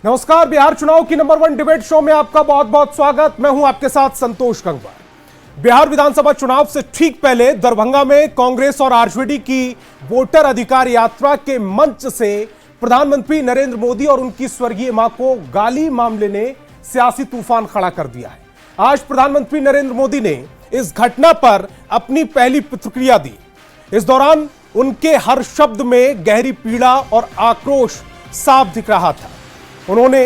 नमस्कार, बिहार चुनाव की नंबर 1 डिबेट शो में आपका बहुत बहुत स्वागत। मैं हूं आपके साथ संतोष गंगवार। बिहार विधानसभा चुनाव से ठीक पहले दरभंगा में कांग्रेस और आरजेडी की वोटर अधिकार यात्रा के मंच से प्रधानमंत्री नरेंद्र मोदी और उनकी स्वर्गीय मां को गाली मामले ने सियासी तूफान खड़ा कर दिया है। आज प्रधानमंत्री नरेंद्र मोदी ने इस घटना पर अपनी पहली प्रतिक्रिया दी। इस दौरान उनके हर शब्द में गहरी पीड़ा और आक्रोश साफ दिख रहा था। उन्होंने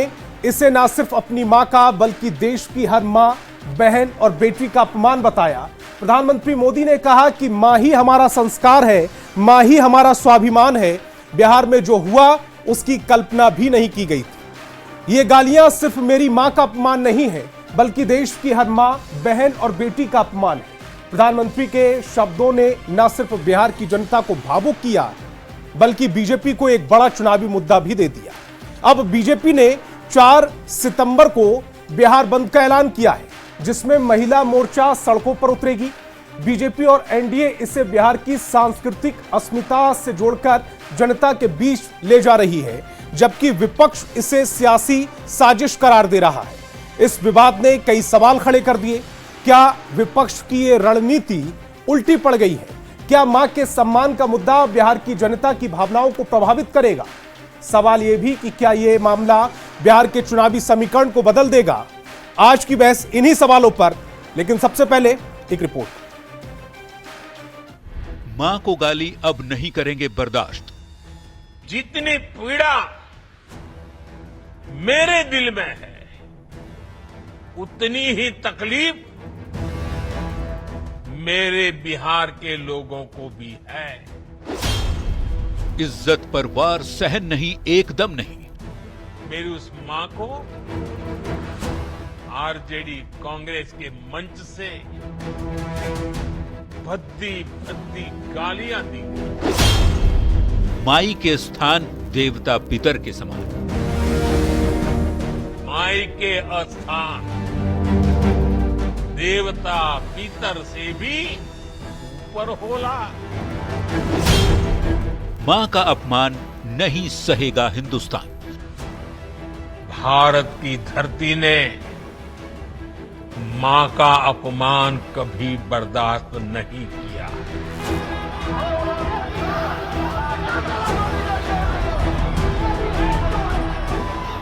इसे न सिर्फ अपनी मां का बल्कि देश की हर मां, बहन और बेटी का अपमान बताया। प्रधानमंत्री मोदी ने कहा कि मां ही हमारा संस्कार है, मां ही हमारा स्वाभिमान है। बिहार में जो हुआ उसकी कल्पना भी नहीं की गई थी। ये गालियां सिर्फ मेरी मां का अपमान नहीं है बल्कि देश की हर मां, बहन और बेटी का अपमान है। प्रधानमंत्री के शब्दों ने न सिर्फ बिहार की जनता को भावुक किया बल्कि बीजेपी को एक बड़ा चुनावी मुद्दा भी दे दिया। अब बीजेपी ने 4 सितंबर को बिहार बंद का ऐलान किया है, जिसमें महिला मोर्चा सड़कों पर उतरेगी। बीजेपी और एनडीए इसे बिहार की सांस्कृतिक अस्मिता से जोड़कर जनता के बीच ले जा रही है, जबकि विपक्ष इसे सियासी साजिश करार दे रहा है। इस विवाद ने कई सवाल खड़े कर दिए। क्या विपक्ष की ये रणनीति उल्टी पड़ गई है? क्या मां के सम्मान का मुद्दा बिहार की जनता की भावनाओं को प्रभावित करेगा? सवाल यह भी कि क्या यह मामला बिहार के चुनावी समीकरण को बदल देगा? आज की बहस इन्हीं सवालों पर, लेकिन सबसे पहले एक रिपोर्ट। मां को गाली अब नहीं करेंगे बर्दाश्त। जितनी पीड़ा मेरे दिल में है उतनी ही तकलीफ मेरे बिहार के लोगों को भी है। इज्जत पर वार सहन नहीं, एकदम नहीं। मेरी उस मां को आरजेडी कांग्रेस के मंच से भद्दी भद्दी गालियां दी। माई के स्थान देवता पितर के समान। माई के स्थान देवता पितर से भी ऊपर होला। मां का अपमान नहीं सहेगा हिंदुस्तान। भारत की धरती ने मां का अपमान कभी बर्दाश्त नहीं किया।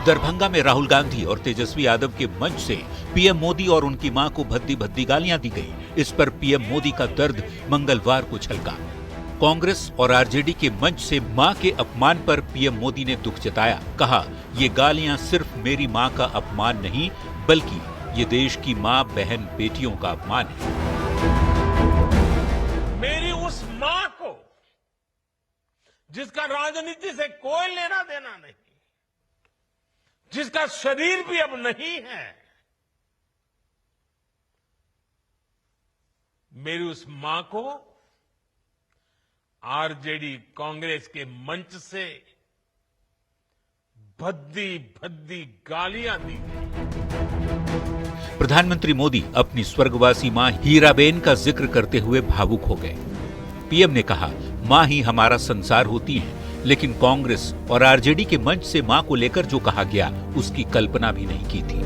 दरभंगा में राहुल गांधी और तेजस्वी यादव के मंच से पीएम मोदी और उनकी मां को भद्दी भद्दी गालियां दी गई। इस पर पीएम मोदी का दर्द मंगलवार को छलका। कांग्रेस और आरजेडी के मंच से मां के अपमान पर पीएम मोदी ने दुख जताया। कहा, ये गालियां सिर्फ मेरी मां का अपमान नहीं बल्कि ये देश की मां, बहन, बेटियों का अपमान है। मेरी उस मां को जिसका राजनीति से कोई लेना देना नहीं, जिसका शरीर भी अब नहीं है, मेरी उस मां को आरजेडी कांग्रेस के मंच से भद्दी भद्दी गालियां दी गई। प्रधानमंत्री मोदी अपनी स्वर्गवासी मां हीराबेन का जिक्र करते हुए भावुक हो गए। पीएम ने कहा, मां ही हमारा संसार होती है, लेकिन कांग्रेस और आरजेडी के मंच से मां को लेकर जो कहा गया उसकी कल्पना भी नहीं की थी।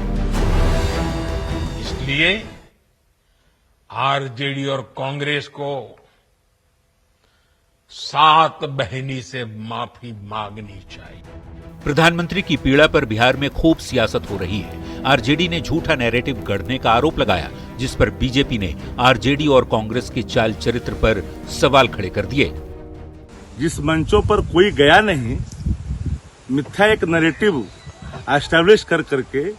इसलिए आरजेडी और कांग्रेस को 7 बहनी से माफी मांगनी चाहिए। प्रधानमंत्री की पीड़ा पर बिहार में खूब सियासत हो रही है। आरजेडी ने झूठा नैरेटिव गढ़ने का आरोप लगाया, जिस पर बीजेपी ने आरजेडी और कांग्रेस के चाल चरित्र पर सवाल खड़े कर दिए। जिस मंचों पर कोई गया नहीं, मिथ्या एक नैरेटिव एस्टैब्लिश कर करके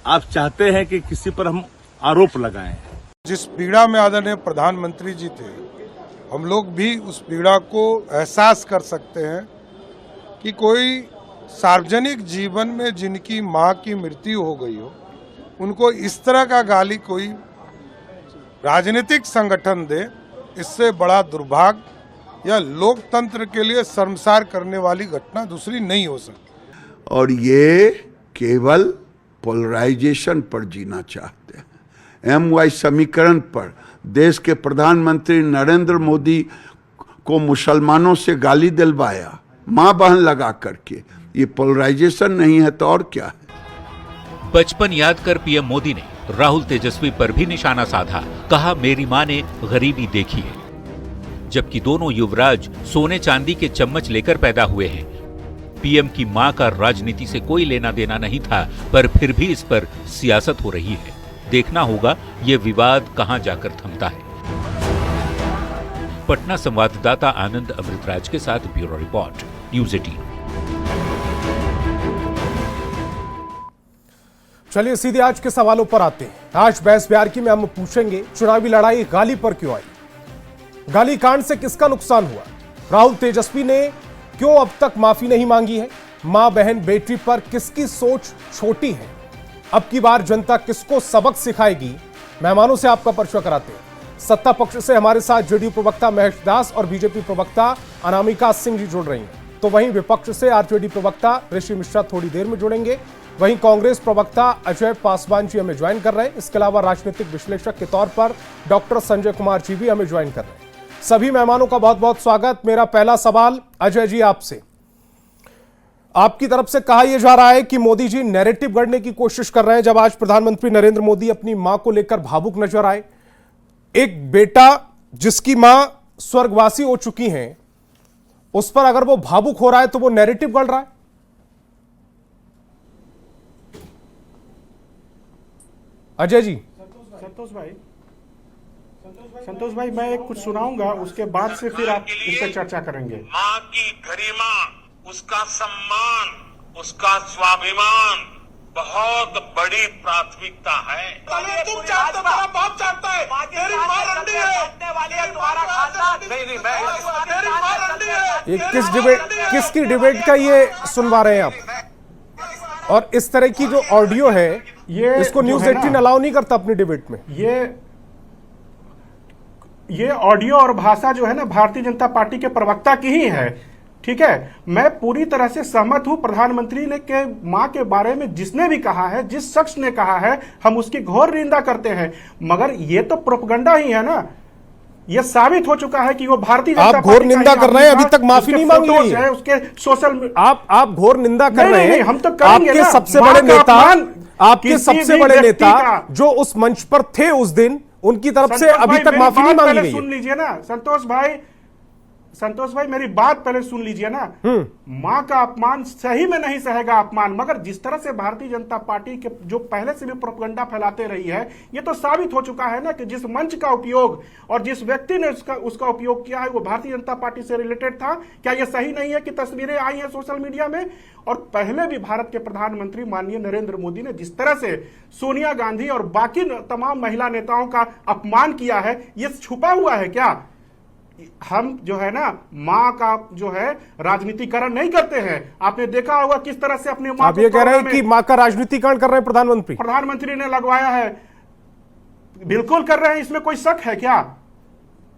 आप चाहते हैं कि किसी पर हम आरोप लगाएं। जिस पीड़ा में आदरणीय प्रधानमंत्री जी थे, हम लोग भी उस पीड़ा को एहसास कर सकते हैं कि कोई सार्वजनिक जीवन में जिनकी मां की मृत्यु हो गई हो, उनको इस तरह का गाली कोई राजनीतिक संगठन दे, इससे बड़ा दुर्भाग्य या लोकतंत्र के लिए शर्मसार करने वाली घटना दूसरी नहीं हो सकती। और ये केवल पोलराइजेशन पर जीना चाहते हैं, MY समीकरण पर। देश के प्रधानमंत्री नरेंद्र मोदी को मुसलमानों से गाली दिलवाया, मां बहन लगा करके, ये पोलराइजेशन नहीं है तो और क्या है। बचपन याद कर पीएम मोदी ने राहुल तेजस्वी पर भी निशाना साधा, कहा मेरी मां ने गरीबी देखी है। जबकि दोनों युवराज सोने चांदी के चम्मच लेकर पैदा हुए हैं। पीएम की मां का राजनीति से कोई लेना देना नहीं था, पर फिर भी इस पर सियासत हो रही है। देखना होगा ये विवाद कहां जाकर थमता है। पटना संवाददाता आनंद अमृतराज के साथ ब्यूरो रिपोर्ट, न्यूज़ 18। चलिए सीधे आज के सवालों पर आते हैं। आज बहस बिहार की में हम पूछेंगे, चुनावी लड़ाई गाली पर क्यों आई? गाली कांड से किसका नुकसान हुआ? राहुल तेजस्वी ने क्यों अब तक माफी नहीं मांगी है? मां बहन बेटी पर किसकी सोच छोटी है? अब की बार जनता किसको सबक सिखाएगी? मेहमानों से आपका परिचय कराते हैं। सत्ता पक्ष से हमारे साथ जेडीयू प्रवक्ता महेश दास और बीजेपी प्रवक्ता अनामिका सिंह जी जुड़ रही हैं, तो वहीं विपक्ष से आरजेडी प्रवक्ता ऋषि मिश्रा थोड़ी देर में जुड़ेंगे। वहीं कांग्रेस प्रवक्ता अजय पासवान जी हमें ज्वाइन कर रहे हैं। इसके अलावा राजनीतिक विश्लेषक के तौर पर डॉक्टर संजय कुमार जी भी हमें ज्वाइन कर रहे हैं। सभी मेहमानों का बहुत बहुत स्वागत। मेरा पहला सवाल अजय जी आपसे, आपकी तरफ से कहा यह जा रहा है कि मोदी जी नैरेटिव गढ़ने की कोशिश कर रहे हैं। जब आज प्रधानमंत्री नरेंद्र मोदी अपनी मां को लेकर भावुक नजर आए, एक बेटा जिसकी मां स्वर्गवासी हो चुकी हैं, उस पर अगर वो भावुक हो रहा है तो वो नैरेटिव गढ़ रहा है। अजय जी। संतोष भाई मैं एक कुछ सुनाऊंगा, उसके बाद से फिर आप इस पर चर्चा करेंगे। माँ की गरिमा, उसका सम्मान, उसका स्वाभिमान बहुत बड़ी प्राथमिकता है। तुम जानते हो, मेरा बाप जानता है, मेरी माँ रंडी है, तुम्हारा खानदान नहीं, मेरी माँ रंडी है। ये किसकी डिबेट का ये सुनवा रहे हैं आप? और इस तरह की जो ऑडियो है, इसको न्यूज़ 18 अलाउ नहीं करता अपनी डिबेट में। ये ऑडियो और भाषा जो है ना, भारतीय जनता पार्टी के प्रवक्ता की ही है। ठीक है, मैं पूरी तरह से सहमत हूं। प्रधानमंत्री ने के मां के बारे में जिसने भी कहा है, जिस शख्स ने कहा है, हम उसकी घोर निंदा करते हैं। मगर ये तो प्रोपगंडा ही है ना। ये साबित हो चुका है कि वो भारतीय जनता आप घोर निंदा कर रहे हैं, अभी तक माफी नहीं मांग ली है उसके सोशल। आप घोर निंदा कर रहे हैं। हम तो करेंगे आपके ना। सबसे बड़े नेता, आपके किसी सबसे भी बड़े व्यक्ति नेता का- जो उस मंच पर थे उस दिन, उनकी तरफ से अभी तक माफी नहीं मांगी गई है। सुन लीजिए ना संतोष भाई मेरी बात पहले सुन लीजिए ना। मां का अपमान सही में नहीं सहेगा अपमान, मगर जिस तरह से भारतीय जनता पार्टी के जो पहले से भी प्रोपगंडा फैलाते रही है, ये तो साबित हो चुका है ना कि जिस मंच का उपयोग और जिस व्यक्ति ने उसका उपयोग किया है वो भारतीय जनता पार्टी से रिलेटेड था। क्या यह सही नहीं है कि तस्वीरें आई हैं सोशल मीडिया में? और पहले भी भारत के प्रधानमंत्री माननीय नरेंद्र मोदी ने जिस तरह से सोनिया गांधी और बाकी तमाम महिला नेताओं का अपमान किया है, ये छुपा हुआ है क्या? हम जो है ना, मां का जो है राजनीतिकरण नहीं करते हैं। आपने देखा होगा किस तरह से अपनी मां आप ये कह रहे हैं कि मां का राजनीतिकरण कर रहे हैं प्रधानमंत्री ने लगवाया है। बिल्कुल कर रहे हैं, इसमें कोई शक है क्या?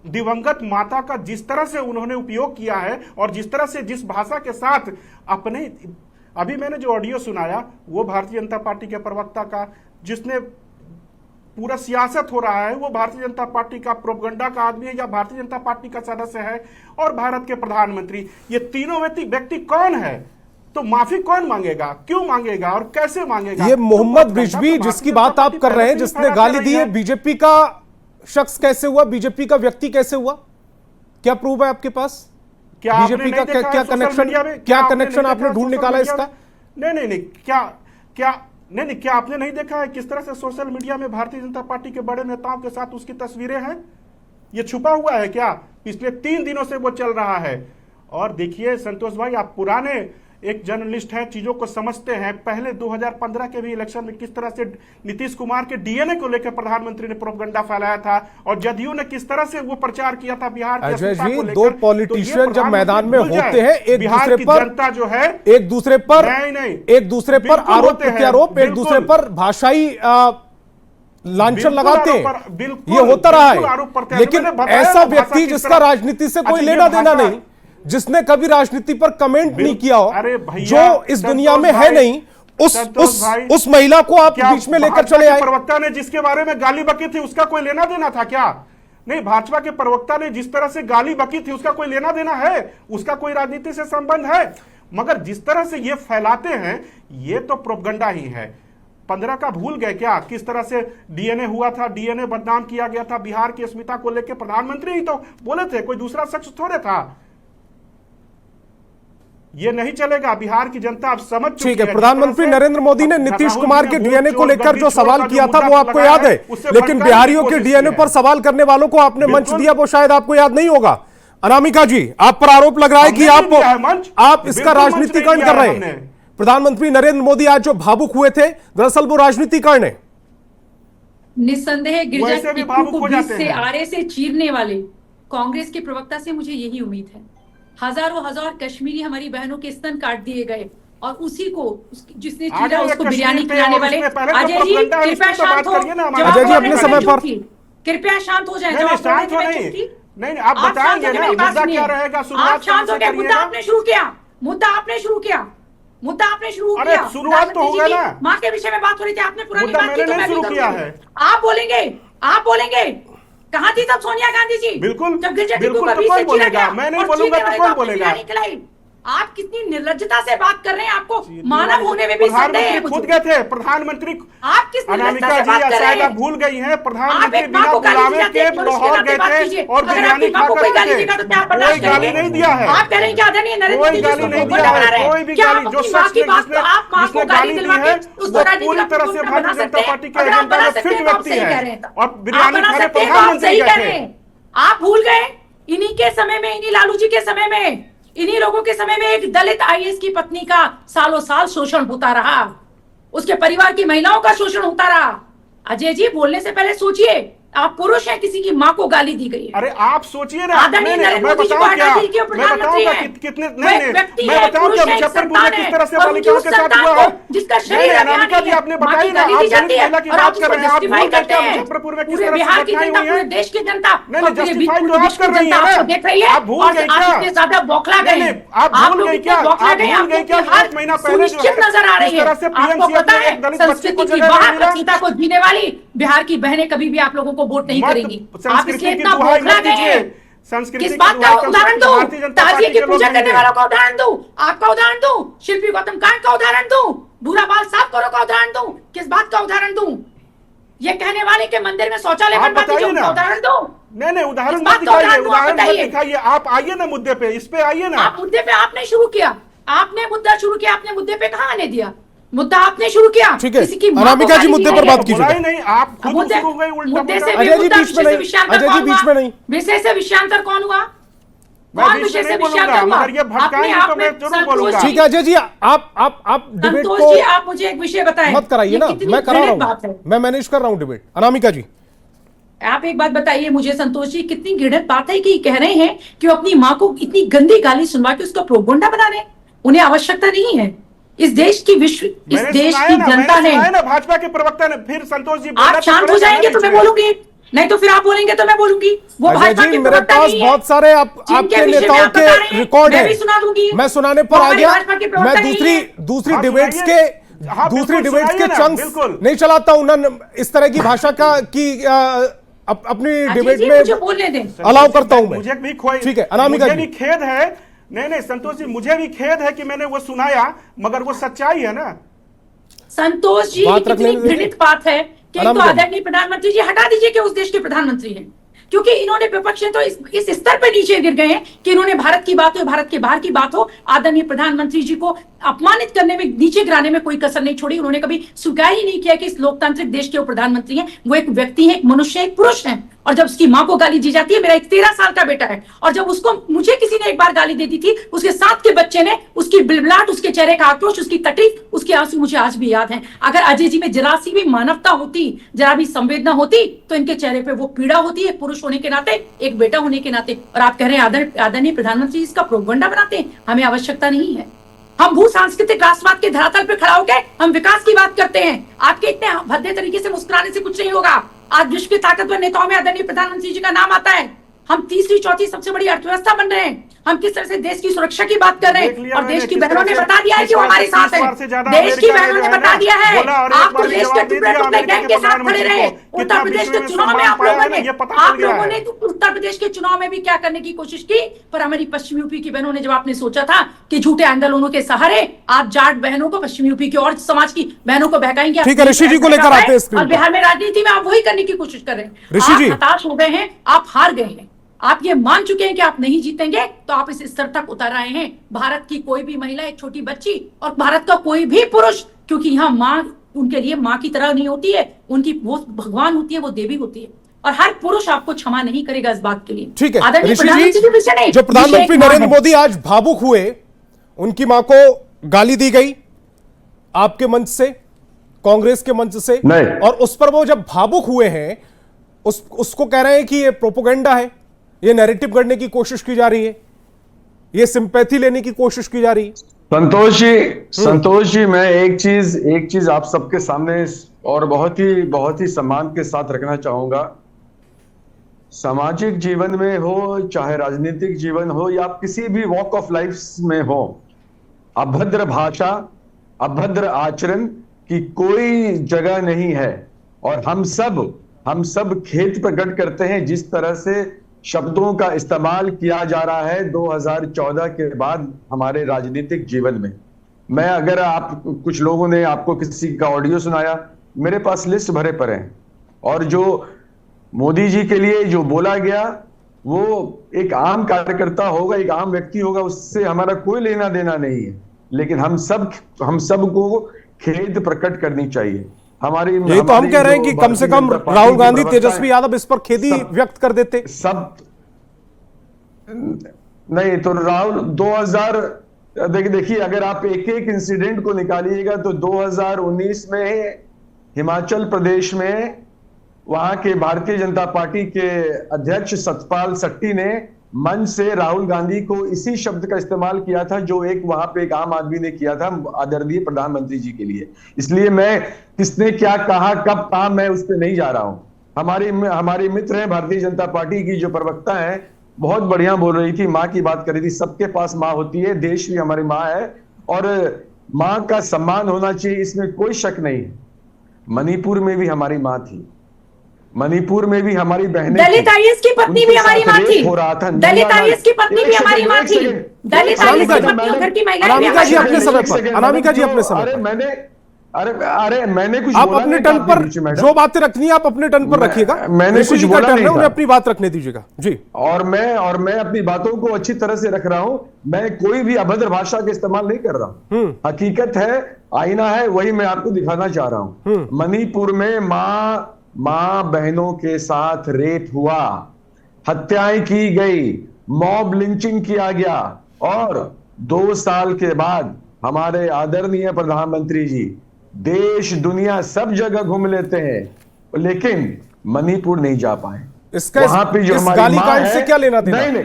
दिवंगत माता का जिस तरह से उन्होंने उपयोग किया है और जिस तरह से जिस भाषा के साथ अपने, अभी मैंने जो ऑडियो सुनाया वो भारतीय जनता पार्टी के प्रवक्ता का, जिसने पूरा सियासत हो रहा है, वो भारतीय जनता पार्टी का प्रोपगंडा का आदमी है या भारतीय जनता पार्टी का सदस्य है, और भारत के प्रधानमंत्री, ये तीनों व्यक्ति कौन है? तो माफी कौन मांगेगा, क्यों मांगेगा और कैसे मांगेगा? ये मोहम्मद रिजवी जिसकी बात आप कर रहे हैं, जिसने गाली दी है, बीजेपी का शख्स कैसे हुआ? बीजेपी का व्यक्ति कैसे हुआ? क्या प्रूफ है आपके पास? क्या बीजेपी का क्या कनेक्शन आपने ढूंढ निकाला इसका? नहीं, क्या आपने नहीं देखा है किस तरह से सोशल मीडिया में भारतीय जनता पार्टी के बड़े नेताओं के साथ उसकी तस्वीरें हैं? ये छुपा हुआ है क्या? पिछले 3 दिनों से वो चल रहा है। और देखिए संतोष भाई, आप पुराने एक जर्नलिस्ट हैं, चीजों को समझते हैं। पहले 2015 के भी इलेक्शन में किस तरह से नीतीश कुमार के डीएनए को लेकर प्रधानमंत्री ने प्रोपगंडा फैलाया था, और जदयू ने किस तरह से वो प्रचार किया था बिहार के अजय जी, को दो लेकर। पॉलिटिशियन जब मैदान में होते हैं, एक दूसरे पर जनता जो है एक दूसरे पर आरोप प्रत्यारोप, एक दूसरे पर भाषाई लांछन लगाते हैं, ये होता रहा है। लेकिन ऐसा व्यक्ति जिसका राजनीति से कोई लेना देना नहीं, जिसने कभी राजनीति पर कमेंट नहीं किया हो, जो इस दुनिया में है नहीं, उस महिला को आप बीच में लेकर चले आए। प्रवक्ता ने जिसके बारे में गाली बकी थी उसका कोई लेना देना था क्या? नहीं, भाजपा के प्रवक्ता ने जिस तरह से गाली बकी थी उसका कोई लेना देना है? उसका कोई राजनीति से संबंध है? मगर जिस तरह से ये फैलाते हैं ये तो प्रोपगंडा ही है। 15 का भूल गए क्या, किस तरह से डीएनए हुआ था, डीएनए बदनाम किया गया था, बिहार की अस्मिता को लेकर प्रधानमंत्री ही तो बोले थे, कोई दूसरा शख्स थोड़े था। ये नहीं चलेगा, बिहार की जनता अब समझ चुकी है। ठीक है, प्रधानमंत्री नरेंद्र मोदी ने नीतीश कुमार के डीएनए को लेकर जो सवाल किया था वो आपको याद है, लेकिन बिहारियों के डीएनए पर सवाल करने वालों को आपने मंच दिया, वो शायद आपको याद नहीं होगा। अनामिका जी, आप पर आरोप लग रहा है कि आप इसका राजनीतिकरण कर रहे हैं। प्रधानमंत्री नरेंद्र मोदी आज जो भावुक हुए थे, दरअसल वो राजनीतिकरण है। निस्संदेह गिरजा टिक्कू को बीच से आरे से चीरने वाले कांग्रेस के प्रवक्ता से मुझे यही उम्मीद है। हजारों हजार कश्मीरी हमारी बहनों के स्तन काट दिए गए और उसी को जिसने चीरा उसको बिरयानी खिलाने वाले। अजय जी कृपया शांत हो, अजय जी अपने समय पर कृपया शांत हो जाए। नहीं, आप बताएंगे ना मुद्दा क्या रहेगा। आप शांत हो गए, मुद्दा आपने शुरू किया, मुद्दा आपने शुरू किया। शुरुआत तो होगा ना। माँ के विषय में बात हो रही थी, आपने पुरानी बात की तो मैं शुरू किया है। आप बोलेंगे कहाँ थी तब सोनिया गांधी जी? बिल्कुल, जब गिरजा टिक्कू बिल्कुल, का तो बीच से चीरा गया, मैं नहीं बोलूंगा तो कौन बोलेगा? आप कितनी निर्लज्जता से बात कर रहे हैं, आपको मानव होने में भी संदेह है। खुद गए थे प्रधानमंत्री, आप किस अनामिका जी शायद आप भूल गई हैं, प्रधानमंत्री बिना बुलावे के लाहौर गए थे और बिरयानी खाकर कोई गाली नहीं दिया है। आप कह रहे हैं कि आदरणीय नरेंद्र कोई गाली नहीं दिया है, कोई भी गाली जो शख्स जिसने गाली दी है वो पूरी तरह से भारतीय जनता पार्टी के एजेंडा में फिट व्यक्ति है और बिरयानी खाने प्रधानमंत्री गए थे। आप भूल गए, इन्हीं के समय में, इन्हीं लालू जी के समय में, इन्हीं लोगों के समय में एक दलित आईएएस की पत्नी का सालों साल शोषण होता रहा, उसके परिवार की महिलाओं का शोषण होता रहा। अजय जी बोलने से पहले सोचिए, आप पुरुष हैं, किसी की माँ को गाली दी गई। अरे आप सोचिए ना, आदरणीय नरेंद्र मोदी जी को हटा दीजिए, प्रधानमंत्री हैं। कितने मैं बताऊं क्या मुजफ्फरपुर में किस तरह से बालिकाओं के साथ हुआ है। जिसका शरीर अनामिका जी आपने बताई ना, आप दलित महिला की बात कर रहे हैं, आप भूल गए क्या मुजफ्फरपुर में किस तरह से घटनाएं हुई हैं? देश की जनता नहीं, जस्टिफाई तो आप कर रही है, देख रही है। आप भूल गए क्या? इतने ज्यादा बौखला गए, आप भूल गए क्या? आप भूल गए क्या? 1 महीना पहले सुनिश्चित नजर आ रही है। आपको पता है संस्कृति की बाहर को जीने वाली बिहार की बहनें कभी भी आप लोगों को वोट नहीं करेंगी। आप इसलिए इतना बौखला गए हैं। किस बात का उदाहरण दूं? ताजिए की पूजा करने वालों का उदाहरण दूं? आपका उदाहरण दूं? शिल्पी गौतम कांड का उदाहरण दूं? भूरा बाल साफ करो का उदाहरण दूं? किस बात का उदाहरण दूं? ये कहने वाले के मंदिर में शौचालय बनवाती जो का उदाहरण दूं? नहीं, उदाहरण मत दिखाइए, आप आइए ना मुद्दे पे, इस पे आइए ना। आप मुद्दे पे आपने शुरू किया, आपने मुद्दा शुरू किया, आपने मुद्दे पे कहाँ आने दिया? मुद्दा आपने शुरू किया। ठीक है, अनामिका जी मुद्दे पर बात कीजिए। नहीं, आप खुद शुरू हो गए उल्टा। मुद्दे से अजय जी बीच में नहीं, अजय जी बीच में नहीं। विषय से विषयांतर कौन हुआ? मैं विषय से विषयांतर हुआ? मगर ये भटकाएंगे तो मैं जरूर बोलूंगा। ठीक है अजय जी, आप डिबेट को संतोष जी, आप मुझे एक विषय बताएं। मत कराइए ना, मैं करा रहा हूं, मैं मैनेज कर रहा हूं डिबेट। अनामिका जी आप एक बात बताइए मुझे, संतोष जी, कितनी घृणित बात है कि कह रहे हैं कि वो अपनी माँ को इतनी गंदी गाली सुनवा के उसका प्रोपगेंडा बना रहे हैं। उन्हें आवश्यकता नहीं है। इस देश की जनता ने, भाजपा के प्रवक्ता ने, फिर संतोष जी आप शांत हो जाएंगे तो मैं बोलूंगी, नहीं तो फिर आप बोलेंगे तो मैं बोलूंगी। वो भाजपा के मेरे पास बहुत सारे आपके नेताओं के रिकॉर्ड है, मैं सुनाने पर आ गया। मैं दूसरी डिबेट्स के चंक्स नहीं चलाता हूं ना, इस तरह की भाषा की अपनी डिबेट में अलाउ करता हूं मैं। मुझे भी ठीक है अनामिका जी, खेद है। नहीं संतोष जी, मुझे भी खेद है कि मैंने वो सुनाया, मगर वो सच्चाई है ना। संतोष जी, कितनी घृणित बात है कि तो आदरणीय प्रधानमंत्री जी हटा दीजिए कि उस देश के प्रधानमंत्री हैं, क्योंकि इन्होंने विपक्ष तो इस स्तर पर नीचे गिर गए हैं कि इन्होंने भारत की बात हो, भारत के बाहर की बात हो, आदरणीय प्रधानमंत्री जी को अपमानित करने में, नीचे गिराने में कोई कसर नहीं छोड़ी। उन्होंने कभी स्वीकार ही नहीं किया कि इस लोकतांत्रिक देश के वो प्रधानमंत्री हैं। वो एक व्यक्ति है, एक मनुष्य, एक पुरुष है। और जब उसकी माँ को गाली दी जाती है, मेरा एक 13 साल का बेटा है, और जब उसको मुझे किसी ने एक बार गाली दे दी थी, उसके साथ के बच्चे ने, उसकी बिलबिलाहट, उसके चेहरे का आक्रोश, उसकी तकलीफ, उसके आंसू मुझे आज भी याद हैं। अगर अजय जी में जरा सी भी मानवता होती, जरा भी संवेदना होती, तो इनके चेहरे पे वो पीड़ा होती है, पुरुष होने के नाते, एक बेटा होने के नाते। और आप कह रहे हैं आदरणीय प्रधानमंत्री इसका प्रोपगेंडा बनाते हैं। हमें आवश्यकता नहीं है। हम भू सांस्कृतिक राष्ट्रवाद के धरातल पर खड़ा होकर हम विकास की बात करते हैं। आपके इतने भद्दे तरीके से मुस्कुराने से कुछ नहीं होगा। आज विश्व के ताकतवर नेताओं में आदरणीय प्रधानमंत्री जी का नाम आता है। हम तीसरी चौथी सबसे बड़ी अर्थव्यवस्था बन रहे हैं। हम किस तरह से देश की सुरक्षा की बात कर रहे देख हैं, लिया और मैंने देश की किस बहनों ने तरह से- बता दिया है कि वो किस हमारे बार साथ से है। ज्यादा देश की अमेरिका ने बहनों जो ने है बता ना, दिया है बोला और एक आप बार तो में देश के जवाब दे टुकड़े दिया, टुकड़े अमेरिका गैंग के के साथ खड़े प्रधानमंत्री रहे। को। उत्तर प्रदेश कितना के चुनाव में विश्व आप में लोगों सम्मान ने पाया है ना, ये पता आप चल गया लोगों है। ने तो उत्तर प्रदेश के चुनाव में भी क्या करने की कोशिश की, पर हमारी पश्चिम यूपी की बहनों ने जब आपने सोचा था कि झूठे आंदोलनों के सहारे आप जाट बहनों को, पश्चिम यूपी की और समाज की बहनों को बहकाएंगे। ठीक है, ऋषि जी को लेकर आते हैं स्क्रीन और पर। बिहार में राजनीति में आप वही करने की कोशिश कर रहे हैं। ऋषि जी। आप हताश हो गए हैं, आप हार गए हैं, आप ये मान चुके हैं कि आप नहीं जीतेंगे, तो आप इस स्तर तक उतर आए हैं। भारत की कोई भी महिला, एक छोटी बच्ची, और भारत का कोई भी पुरुष, क्योंकि यहाँ माँ उनके लिए माँ की तरह नहीं होती है, उनकी वो भगवान होती है, वो देवी होती है, और हर पुरुष आपको क्षमा नहीं करेगा इस बात के लिए। ठीक है आदरणीय ऋषि प्रधानमंत्री जी, के पीछे नहीं, जो प्रधानमंत्री पीछे एक माँ नरेंद्र है। मोदी आज भावुक हुए, उनकी मां को गाली दी गई आपके मंच से, कांग्रेस के मंच से, नहीं। और उस पर वो जब भावुक हुए हैं उसको कह रहे हैं कि ये प्रोपोगेंडा है, ये नैरेटिव करने की कोशिश की जा रही है, ये सिंपैथी लेने की कोशिश की जा रही है। संतोष जी, मैं एक चीज आप सबके सामने और बहुत ही सम्मान के साथ रखना चाहूंगा। सामाजिक जीवन में हो, चाहे राजनीतिक जीवन हो, या किसी भी वॉक ऑफ लाइफ में हो, अभद्र भाषा, अभद्र आचरण की कोई जगह नहीं है। और हम सब खेद प्रकट करते हैं जिस तरह से शब्दों का इस्तेमाल किया जा रहा है 2014 के बाद हमारे राजनीतिक जीवन में। मैं अगर आप कुछ लोगों ने आपको किसी का ऑडियो सुनाया, मेरे पास लिस्ट भरे पड़े हैं, और जो मोदी जी के लिए जो बोला गया वो एक आम कार्यकर्ता होगा, एक आम व्यक्ति होगा, उससे हमारा कोई लेना देना नहीं है। लेकिन हम सब को खेद प्रकट करनी चाहिए। हमारी यही तो हम कह रहे हैं कि कम से कम राहुल गांधी, तेजस्वी यादव इस पर खेदी व्यक्त कर देते। सब नहीं तो राहुल 2000 देखिए, अगर आप एक इंसिडेंट को निकालिएगा तो 2019 में हिमाचल प्रदेश में वहां के भारतीय जनता पार्टी के अध्यक्ष सतपाल सत्ती ने मंच से राहुल गांधी को इसी शब्द का इस्तेमाल किया था जो वहां पे एक आम आदमी ने किया था आदरणीय प्रधानमंत्री जी के लिए। इसलिए मैं किसने क्या कहा, कब कहा, मैं उस पर नहीं जा रहा हूं। हमारे मित्र हैं भारतीय जनता पार्टी की जो प्रवक्ता है, बहुत बढ़िया बोल रही थी, माँ की बात कर रही थी। सबके पास माँ होती है, देश भी हमारी माँ है और माँ का सम्मान होना चाहिए, इसमें कोई शक नहीं है। मणिपुर में भी हमारी माँ थी, मणिपुर में भी हमारी बहनें, दलित आईएएस की पत्नी भी हमारी माँ थी, हो रहा था, दलित आईएएस की पत्नी भी हमारी माँ थी, दलित आईएएस की पत्नी घर की महिलाएं भी अनामिका जी हमारी अपने समय पर, अनामिका जी अपने समय अरे मैंने कुछ आप बोला अपने नहीं टर्न था पर, आपके बीच में, जो बातें रखनी है आप अपने टर्न पर रखिएगा। मैंने कुछ बोला नहीं था। उन्हें अपनी बात रखने दीजिएगा जी। और मैं अपनी बातों को अच्छी तरह से रख रहा हूं। मैं कोई भी अभद्र भाषा का इस्तेमाल नहीं कर रहा हूं। हकीकत है, आईना है, वही मैं आपको दिखाना चाह रहा हूं। मणिपुर में मां बहनों के साथ रेप हुआ, हत्याएं की गई, मॉब लिंचिंग किया गया, और 2 साल के बाद हमारे आदरणीय प्रधानमंत्री जी देश दुनिया सब जगह घूम लेते हैं, लेकिन मणिपुर नहीं जा पाए। इसका वहां पे जो इस हमारी गाली मां कांड है, से क्या लेना देना? नहीं,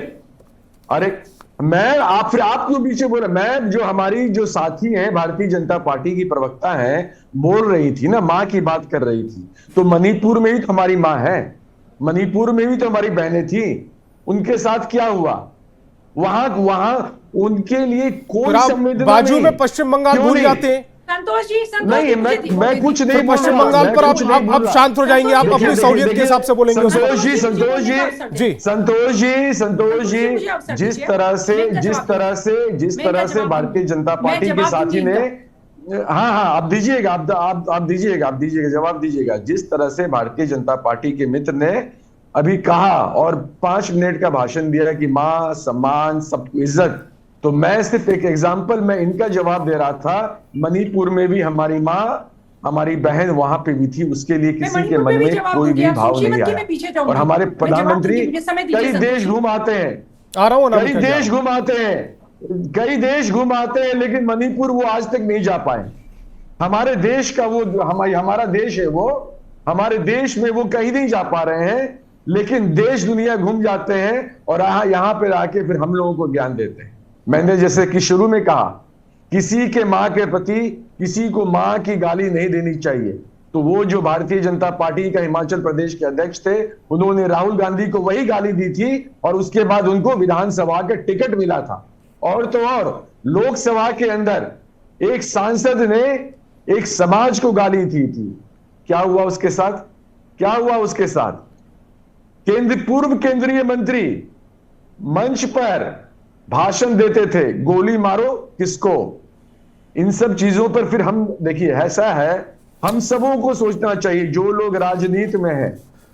अरे मैं आप क्यों पीछे बोल रहे? मैं जो हमारी जो साथी हैं भारतीय जनता पार्टी की प्रवक्ता हैं, बोल रही थी ना, मां की बात कर रही थी, तो मणिपुर में भी तो हमारी मां है, मणिपुर में भी तो हमारी बहनें थी, उनके साथ क्या हुआ? वहां उनके लिए कोई संवेदना बाजू नहीं। में पश्चिम बंगाल क्यों भूल नहीं? जाते हैं। संतोष जी, नहीं, मैं कुछ नहीं बोल पश्चिम रहा, बंगाल मैं पर कुछ नहीं बोल आप रहा। शांत हो जाएंगे, आप अपनी सहूलियत के हिसाब से बोलेंगे। संतोष जी, जिस तरह से भारतीय जनता पार्टी के साथी ने, हाँ आप दीजिएगा, आप दीजिएगा, जवाब दीजिएगा। जिस तरह से भारतीय जनता पार्टी के मित्र ने अभी कहा और 5 मिनट का भाषण दिया कि मां, सम्मान, सबको इज्जत, तो मैं सिर्फ एक एग्जांपल, मैं इनका जवाब दे रहा था। मणिपुर में भी हमारी मां, हमारी बहन वहां पे भी थी, उसके लिए किसी के मन में कोई भी भाव नहीं आया। और हमारे प्रधानमंत्री कई देश घूम आते हैं, कई देश घूम आते हैं, लेकिन मणिपुर वो आज तक नहीं जा पाए। हमारे देश का वो हमारा देश है, वो हमारे देश में वो कहीं नहीं जा पा रहे हैं, लेकिन देश दुनिया घूम जाते हैं और यहाँ पे आके फिर हम लोगों को ज्ञान देते हैं। मैंने जैसे कि शुरू में कहा, किसी के मां के प्रति किसी को मां की गाली नहीं देनी चाहिए। तो वो जो भारतीय जनता पार्टी का हिमाचल प्रदेश के अध्यक्ष थे, उन्होंने राहुल गांधी को वही गाली दी थी और उसके बाद उनको विधानसभा का टिकट मिला था। और तो और लोकसभा के अंदर एक सांसद ने एक समाज को गाली दी थी। क्या हुआ उसके साथ? क्या हुआ उसके साथ? पूर्व केंद्रीय मंत्री मंच पर भाषण देते थे, गोली मारो किसको। इन सब चीजों पर फिर हम देखिए, ऐसा है, हम सबों को सोचना चाहिए, जो लोग राजनीति में हैं,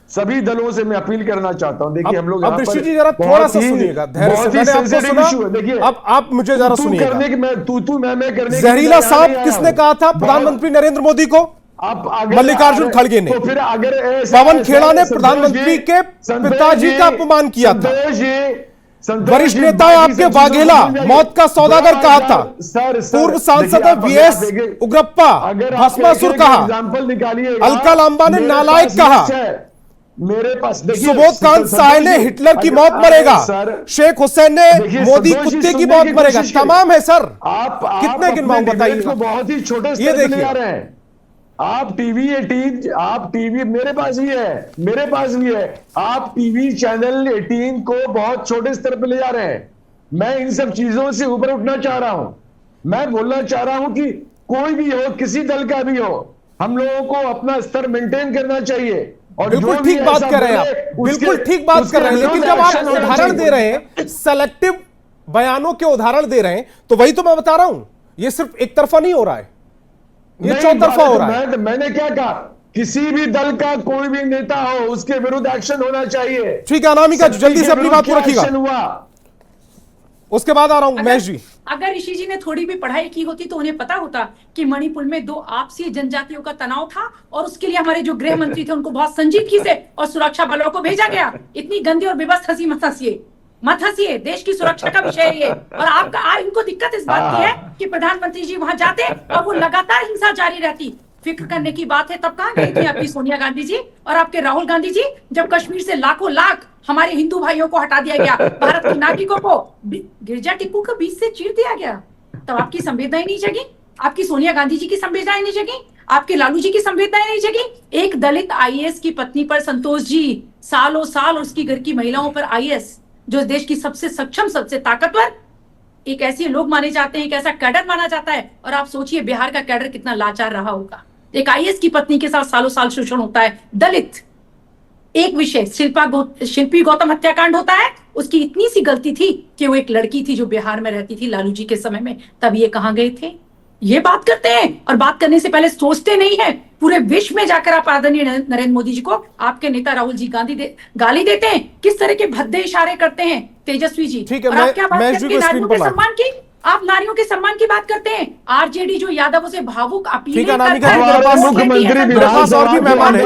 सभी दलों से मैं अपील करना चाहता हूं। देखिए हम लोग अब ऋषि जी जरा थोड़ा सा सुनिएगा, धैर्य से, मैंने आपको सुना, देखिए अब आप मुझे जरा सुनिएगा। करने की मैं करने की जहरीला सांप किसने कहा था प्रधानमंत्री नरेंद्र मोदी को? मल्लिकार्जुन खड़गे ने। तो फिर अगर पवन खेड़ा ने प्रधानमंत्री के पिताजी का अपमान किया था। वरिष्ठ नेता आपके वाघेला मौत का सौदागर कहा था। पूर्व सांसद वीएस उग्रप्पा भस्मासुर कहा। एग्जाम्पल निकालिए। अलका लांबा ने नालायक कहा। मेरे पास सुबोध कांत साय ने हिटलर की मौत मरेगा। शेख हुसैन ने मोदी कुत्ते की मौत मरेगा। तमाम है सर, आप कितने गिनवाऊं बताइए। बहुत ही छोटे ये देखिए, आ रहे हैं आप टीवी 18, आप टीवी मेरे पास भी है, आप टीवी चैनल 18 को बहुत छोटे स्तर पर ले जा रहे हैं। मैं इन सब चीजों से ऊपर उठना चाह रहा हूं। मैं बोलना चाह रहा हूं कि कोई भी हो, किसी दल का भी हो, हम लोगों को अपना स्तर मेंटेन करना चाहिए। और बिल्कुल ठीक बात कर रहे हैं आप, बिल्कुल ठीक बात कर रहे हैं, लेकिन जब आप उदाहरण दे रहे हैं, सेलेक्टिव बयानों के उदाहरण दे रहे हैं, तो वही तो मैं बता रहा हूं, ये सिर्फ एक तरफा नहीं हो रहा है, ये चौतरफा हो रहा है। मैंने क्या कहा? किसी भी दल का कोई भी नेता हो, उसके विरुद्ध एक्शन होना चाहिए। ठीक है अनामिका, जल्दी से अपनी बात को रखिएगा, उसके बाद आ रहा हूं महेश जी। अगर ऋषि जी ने थोड़ी भी पढ़ाई की होती तो उन्हें पता होता कि मणिपुर में 2 आपसी जनजातियों का तनाव था और उसके लिए हमारे जो गृह मंत्री थे उनको बहुत संजीदगी से और सुरक्षा बलों को भेजा गया। इतनी गंदी और बेबस हंसी मत हंसिए, देश की सुरक्षा का विषय है ये। और आपका इनको दिक्कत इस बात की है कि प्रधानमंत्री जी वहां जाते और वो लगातार हिंसा जारी रहती। फिक्र करने की बात है, तब कहां गई थी आपकी सोनिया गांधी जी और आपके राहुल गांधी जी, जब कश्मीर से लाखों लाख हमारे हिंदू भाइयों को हटा दिया गया, भारत के नागरिकों को गिरजा टिप्पू को बीच से चीर दिया गया, तब आपकी संवेदनाएं नहीं जगी? आपकी सोनिया गांधी जी की संवेदनाएं नहीं जगी? आपके लालू जी की संवेदनाएं नहीं जगी? एक दलित आईएएस की पत्नी पर संतोष जी सालों साल और उसकी घर की महिलाओं पर आईएएस, जो देश की सबसे सक्षम, सबसे ताकतवर, एक ऐसे लोग माने जाते हैं, एक ऐसा कैडर माना जाता है। और आप सोचिए बिहार का कैडर कितना लाचार रहा होगा। एक आईएएस की पत्नी के साथ सालों साल शोषण होता है। दलित एक विषय, शिल्पी गौतम हत्याकांड होता है, उसकी इतनी सी गलती थी कि वो एक लड़की थी जो बिहार में रहती थी लालू जी के समय में, तब ये कहां गए थे? ये बात करते हैं और बात करने से पहले सोचते नहीं है। पूरे विश्व में जाकर आप आदरणीय नरेंद्र मोदी जी को आपके नेता राहुल जी गाली देते हैं, किस तरह के भद्दे इशारे करते हैं तेजस्वी जी। ठीक है, और आप क्या बात करते हैं नारियों के सम्मान की? आप नारियों के सम्मान की बात करते हैं। आरजेडी जो यादवों से भावुक अपील ठीक है, करता अनामिका, है, मेरे पास मुख्यमंत्री मेरे पास और भी मेहमान है।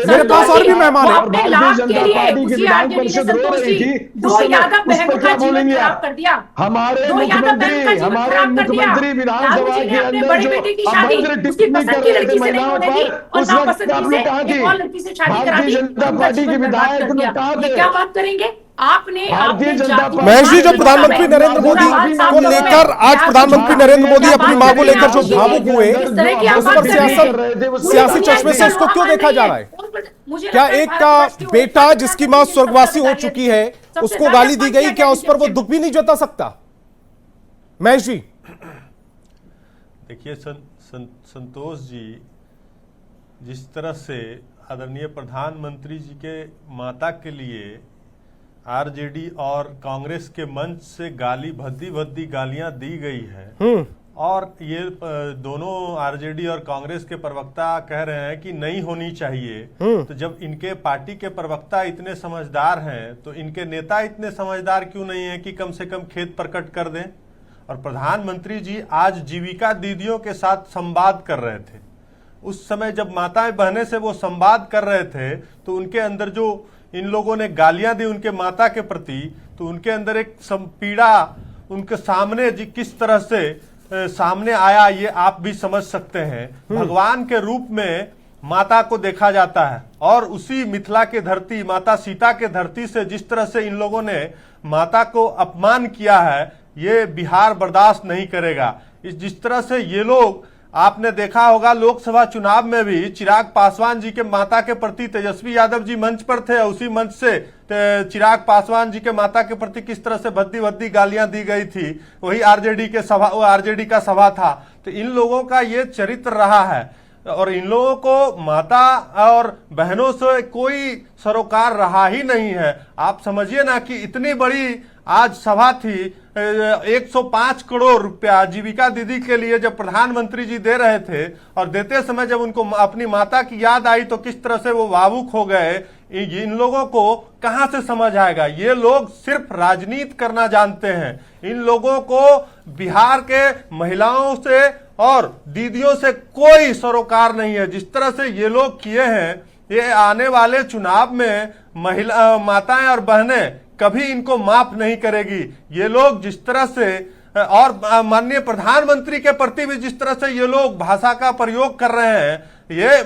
मेरे पास और भी मेहमान है। अपने लाभ के लिए उसी आरजेडी ने संतोष जी दो यादव बहनों का जीवन खराब कर दिया। हमारे दो यादव बहन का जीवन खराब कर दिया। लालू जी ने अपने बड़ी बेटी की शादी उसकी पसंद की लड़की से नहीं होने दी और नापसंद से एक और लड़की से शादी करा दी। उनका जीवन बर्बाद कर दिया। ये क्या बात करेंगे आपने? महेश जी, जो प्रधानमंत्री नरेंद्र मोदी को लेकर आज प्रधानमंत्री नरेंद्र मोदी अपनी मां को लेकर जो भावुक हुए, उस पर सियासी चश्मे से उसको क्यों देखा जा रहा है? क्या एक का बेटा जिसकी मां स्वर्गवासी हो चुकी है उसको गाली दी गई, क्या उस पर वो दुख भी नहीं जता सकता? महेश जी देखिए, संतोष जी, जिस तरह से आदरणीय प्रधानमंत्री जी के माता के लिए आरजेडी और कांग्रेस के मंच से भद्दी गालियां दी गई है, और ये दोनों आरजेडी और कांग्रेस के प्रवक्ता कह रहे हैं कि नहीं होनी चाहिए। तो जब इनके पार्टी के प्रवक्ता इतने समझदार हैं तो इनके नेता इतने समझदार क्यों नहीं है कि कम से कम खेद प्रकट कर दें? और प्रधानमंत्री जी आज जीविका दीदियों के साथ संवाद कर रहे थे। उस समय जब माताएं बहनें से वो संवाद कर रहे थे तो उनके अंदर जो इन लोगों ने गालियां दी उनके माता के प्रति, तो उनके अंदर एक पीड़ा उनके सामने किस तरह से सामने आया ये आप भी समझ सकते हैं। भगवान के रूप में माता को देखा जाता है और उसी मिथिला के धरती, माता सीता के धरती से जिस तरह से इन लोगों ने माता को अपमान किया है, ये बिहार बर्दाश्त नहीं करेगा। जिस तरह से ये लोग आपने देखा होगा लोकसभा चुनाव में भी चिराग पासवान जी के माता के प्रति तेजस्वी यादव जी मंच पर थे, उसी मंच से चिराग पासवान जी के माता के प्रति किस तरह से भद्दी भद्दी गालियां दी गई थी। वही आरजेडी का सभा था। तो इन लोगों का ये चरित्र रहा है और इन लोगों को माता और बहनों से कोई सरोकार रहा ही नहीं है। आप समझिए ना कि इतनी बड़ी आज सभा थी, 105 करोड़ रुपया जीविका दीदी के लिए जब प्रधानमंत्री जी दे रहे थे और देते समय जब उनको अपनी माता की याद आई तो किस तरह से वो भावुक हो गए। इन लोगों को कहां से समझ आएगा। ये लोग सिर्फ राजनीति करना जानते हैं। इन लोगों को बिहार के महिलाओं से और दीदियों से कोई सरोकार नहीं है। जिस तरह से ये लोग किए हैं, ये आने वाले चुनाव में महिला माताएं और बहनें कभी इनको माफ नहीं करेगी। ये लोग जिस तरह से और माननीय प्रधानमंत्री के प्रति भी जिस तरह से ये लोग भाषा का प्रयोग कर रहे हैं, ये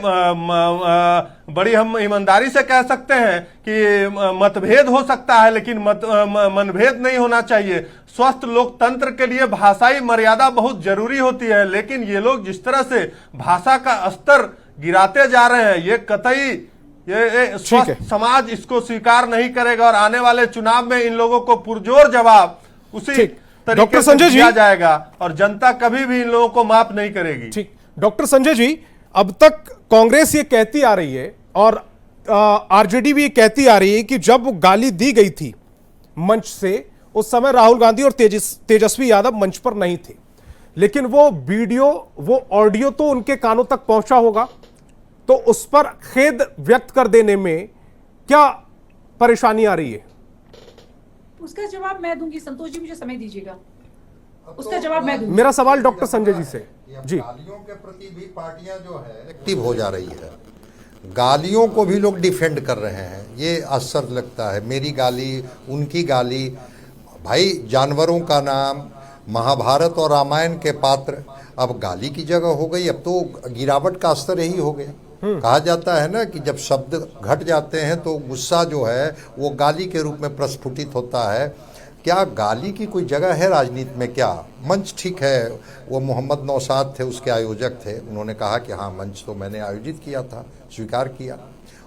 बड़ी हम ईमानदारी से कह सकते हैं कि मतभेद हो सकता है लेकिन मनभेद नहीं होना चाहिए। स्वस्थ लोकतंत्र के लिए भाषाई मर्यादा बहुत जरूरी होती है, लेकिन ये लोग जिस तरह से भाषा का स्तर गिराते जा रहे हैं, ये कतई ये स्वस्थ समाज इसको स्वीकार नहीं करेगा और आने वाले चुनाव में इन लोगों को पुरजोर जवाब उसी तरीके से दिया जाएगा और जनता कभी भी इन लोगों को माफ नहीं करेगी। ठीक, डॉक्टर संजय जी, अब तक कांग्रेस ये कहती आ रही है और आरजेडी भी ये कहती आ रही है कि जब गाली दी गई थी मंच से, उस समय राहुल गांधी और तेजस्वी यादव मंच पर नहीं थे, लेकिन वो वीडियो वो ऑडियो तो उनके कानों तक पहुंचा होगा, तो उस पर खेद व्यक्त कर देने में क्या परेशानी आ रही है? उसका जवाब मैं दूंगी। संतोष जी मुझे समय दीजिएगा, उसका जवाब मैं दूंगी। मेरा सवाल डॉक्टर संजय जी से जी। गालियों के प्रति भी पार्टियां जो है एक्टिव हो जा रही है, गालियों को भी लोग डिफेंड कर रहे हैं। ये आश्चर्य लगता है, मेरी गाली उनकी गाली। भाई जानवरों का नाम, महाभारत और रामायण के पात्र अब गाली की जगह हो गई। अब तो गिरावट का स्तर यही हो गया। कहा जाता है ना कि जब शब्द घट जाते हैं तो गुस्सा जो है वो गाली के रूप में प्रस्फुटित होता है। क्या गाली की कोई जगह है राजनीति में? क्या मंच ठीक है, वो मोहम्मद नौशाद थे उसके आयोजक थे, उन्होंने कहा कि हाँ मंच तो मैंने आयोजित किया था, स्वीकार किया।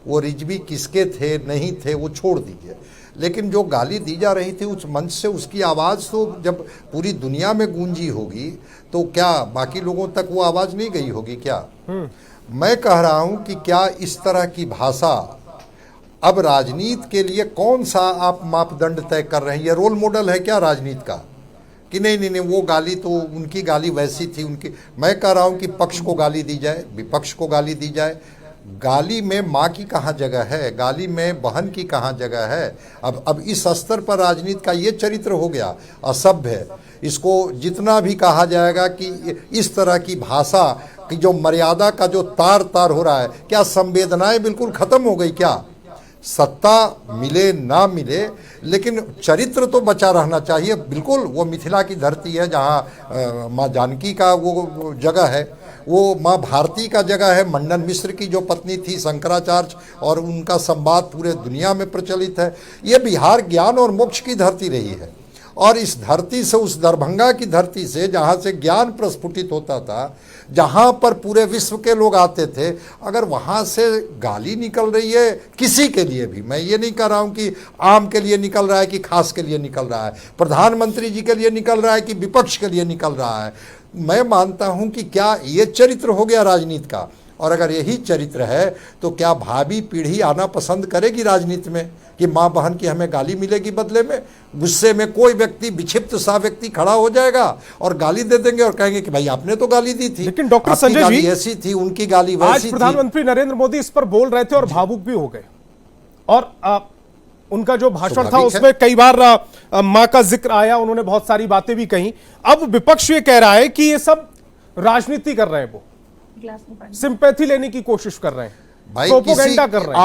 वो रिजवी किसके थे नहीं थे वो छोड़ दीजिए, लेकिन जो गाली दी जा रही थी उस मंच से, उसकी आवाज़ तो जब पूरी दुनिया में गूंजी होगी तो क्या बाकी लोगों तक वो आवाज़ नहीं गई होगी क्या? मैं कह रहा हूं कि क्या इस तरह की भाषा अब राजनीति के लिए कौन सा आप मापदंड तय कर रहे हैं? ये रोल मॉडल है क्या राजनीति का कि नहीं वो गाली तो उनकी गाली वैसी थी उनकी। मैं कह रहा हूं कि पक्ष को गाली दी जाए, विपक्ष को गाली दी जाए। गाली में माँ की कहाँ जगह है, गाली में बहन की कहाँ जगह है? अब इस स्तर पर राजनीति का ये चरित्र हो गया असभ्य। इसको जितना भी कहा जाएगा कि इस तरह की भाषा की जो मर्यादा का जो तार तार हो रहा है, क्या संवेदनाएं बिल्कुल खत्म हो गई क्या? सत्ता मिले ना मिले लेकिन चरित्र तो बचा रहना चाहिए। बिल्कुल वो मिथिला की धरती है जहाँ माँ जानकी का वो जगह है, वो माँ भारती का जगह है, मंडन मिश्र की जो पत्नी थी शंकराचार्य, और उनका संवाद पूरे दुनिया में प्रचलित है। ये बिहार ज्ञान और मोक्ष की धरती रही है और इस धरती से, उस दरभंगा की धरती से जहाँ से ज्ञान प्रस्फुटित होता था, जहाँ पर पूरे विश्व के लोग आते थे, अगर वहाँ से गाली निकल रही है किसी के लिए भी, मैं ये नहीं कह रहा हूँ कि आम के लिए निकल रहा है कि खास के लिए निकल रहा है, प्रधानमंत्री जी के लिए निकल रहा है कि विपक्ष के लिए निकल रहा है, मैं मानता हूँ कि क्या ये चरित्र हो गया राजनीति का? और अगर यही चरित्र है तो क्या भावी पीढ़ी आना पसंद करेगी राजनीति में कि माँ बहन की हमें गाली मिलेगी बदले में? गुस्से में कोई व्यक्ति, विक्षिप्त सा व्यक्ति खड़ा हो जाएगा और गाली दे देंगे और कहेंगे कि भाई आपने तो गाली दी थी, लेकिन डॉक्टर संजय जी ऐसी थी, उनकी गाली वैसी थी। प्रधानमंत्री नरेंद्र मोदी इस पर बोल रहे थे और भावुक भी हो गए, और उनका जो भाषण था उसमें कई बार मां का जिक्र आया, उन्होंने बहुत सारी बातें भी कही। अब विपक्ष ये कह रहा है कि ये सब राजनीति कर रहे हैं, वो सिंपैथी लेने की कोशिश कर रहे हैं। भाई प्रोपोगेंडा कर रहे हैं।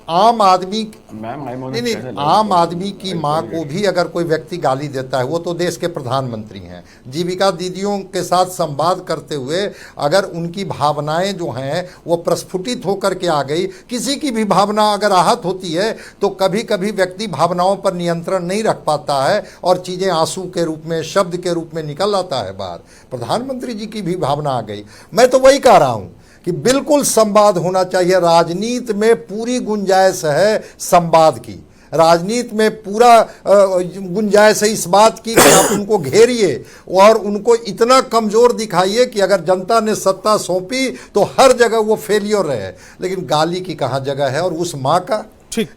आम आदमी नहीं, आम आदमी की माँ को भी अगर कोई व्यक्ति गाली देता है, वो तो देश के प्रधानमंत्री हैं, जीविका दीदियों के साथ संवाद करते हुए अगर उनकी भावनाएं जो हैं वो प्रस्फुटित होकर के आ गई, किसी की भी भावना अगर आहत होती है तो कभी कभी व्यक्ति भावनाओं पर नियंत्रण नहीं रख पाता है और चीज़ें आंसू के रूप में, शब्द के रूप में निकल आता है बाहर। प्रधानमंत्री जी की भी भावना आ गई। मैं तो वही कह रहा हूँ कि बिल्कुल संवाद होना चाहिए। राजनीति में पूरी गुंजाइश है संवाद की, राजनीति में पूरा गुंजाइश है इस बात की कि आप उनको घेरिए और उनको इतना कमजोर दिखाइए कि अगर जनता ने सत्ता सौंपी तो हर जगह वो फेलियर रहे। लेकिन गाली की कहाँ जगह है? और उस माँ का,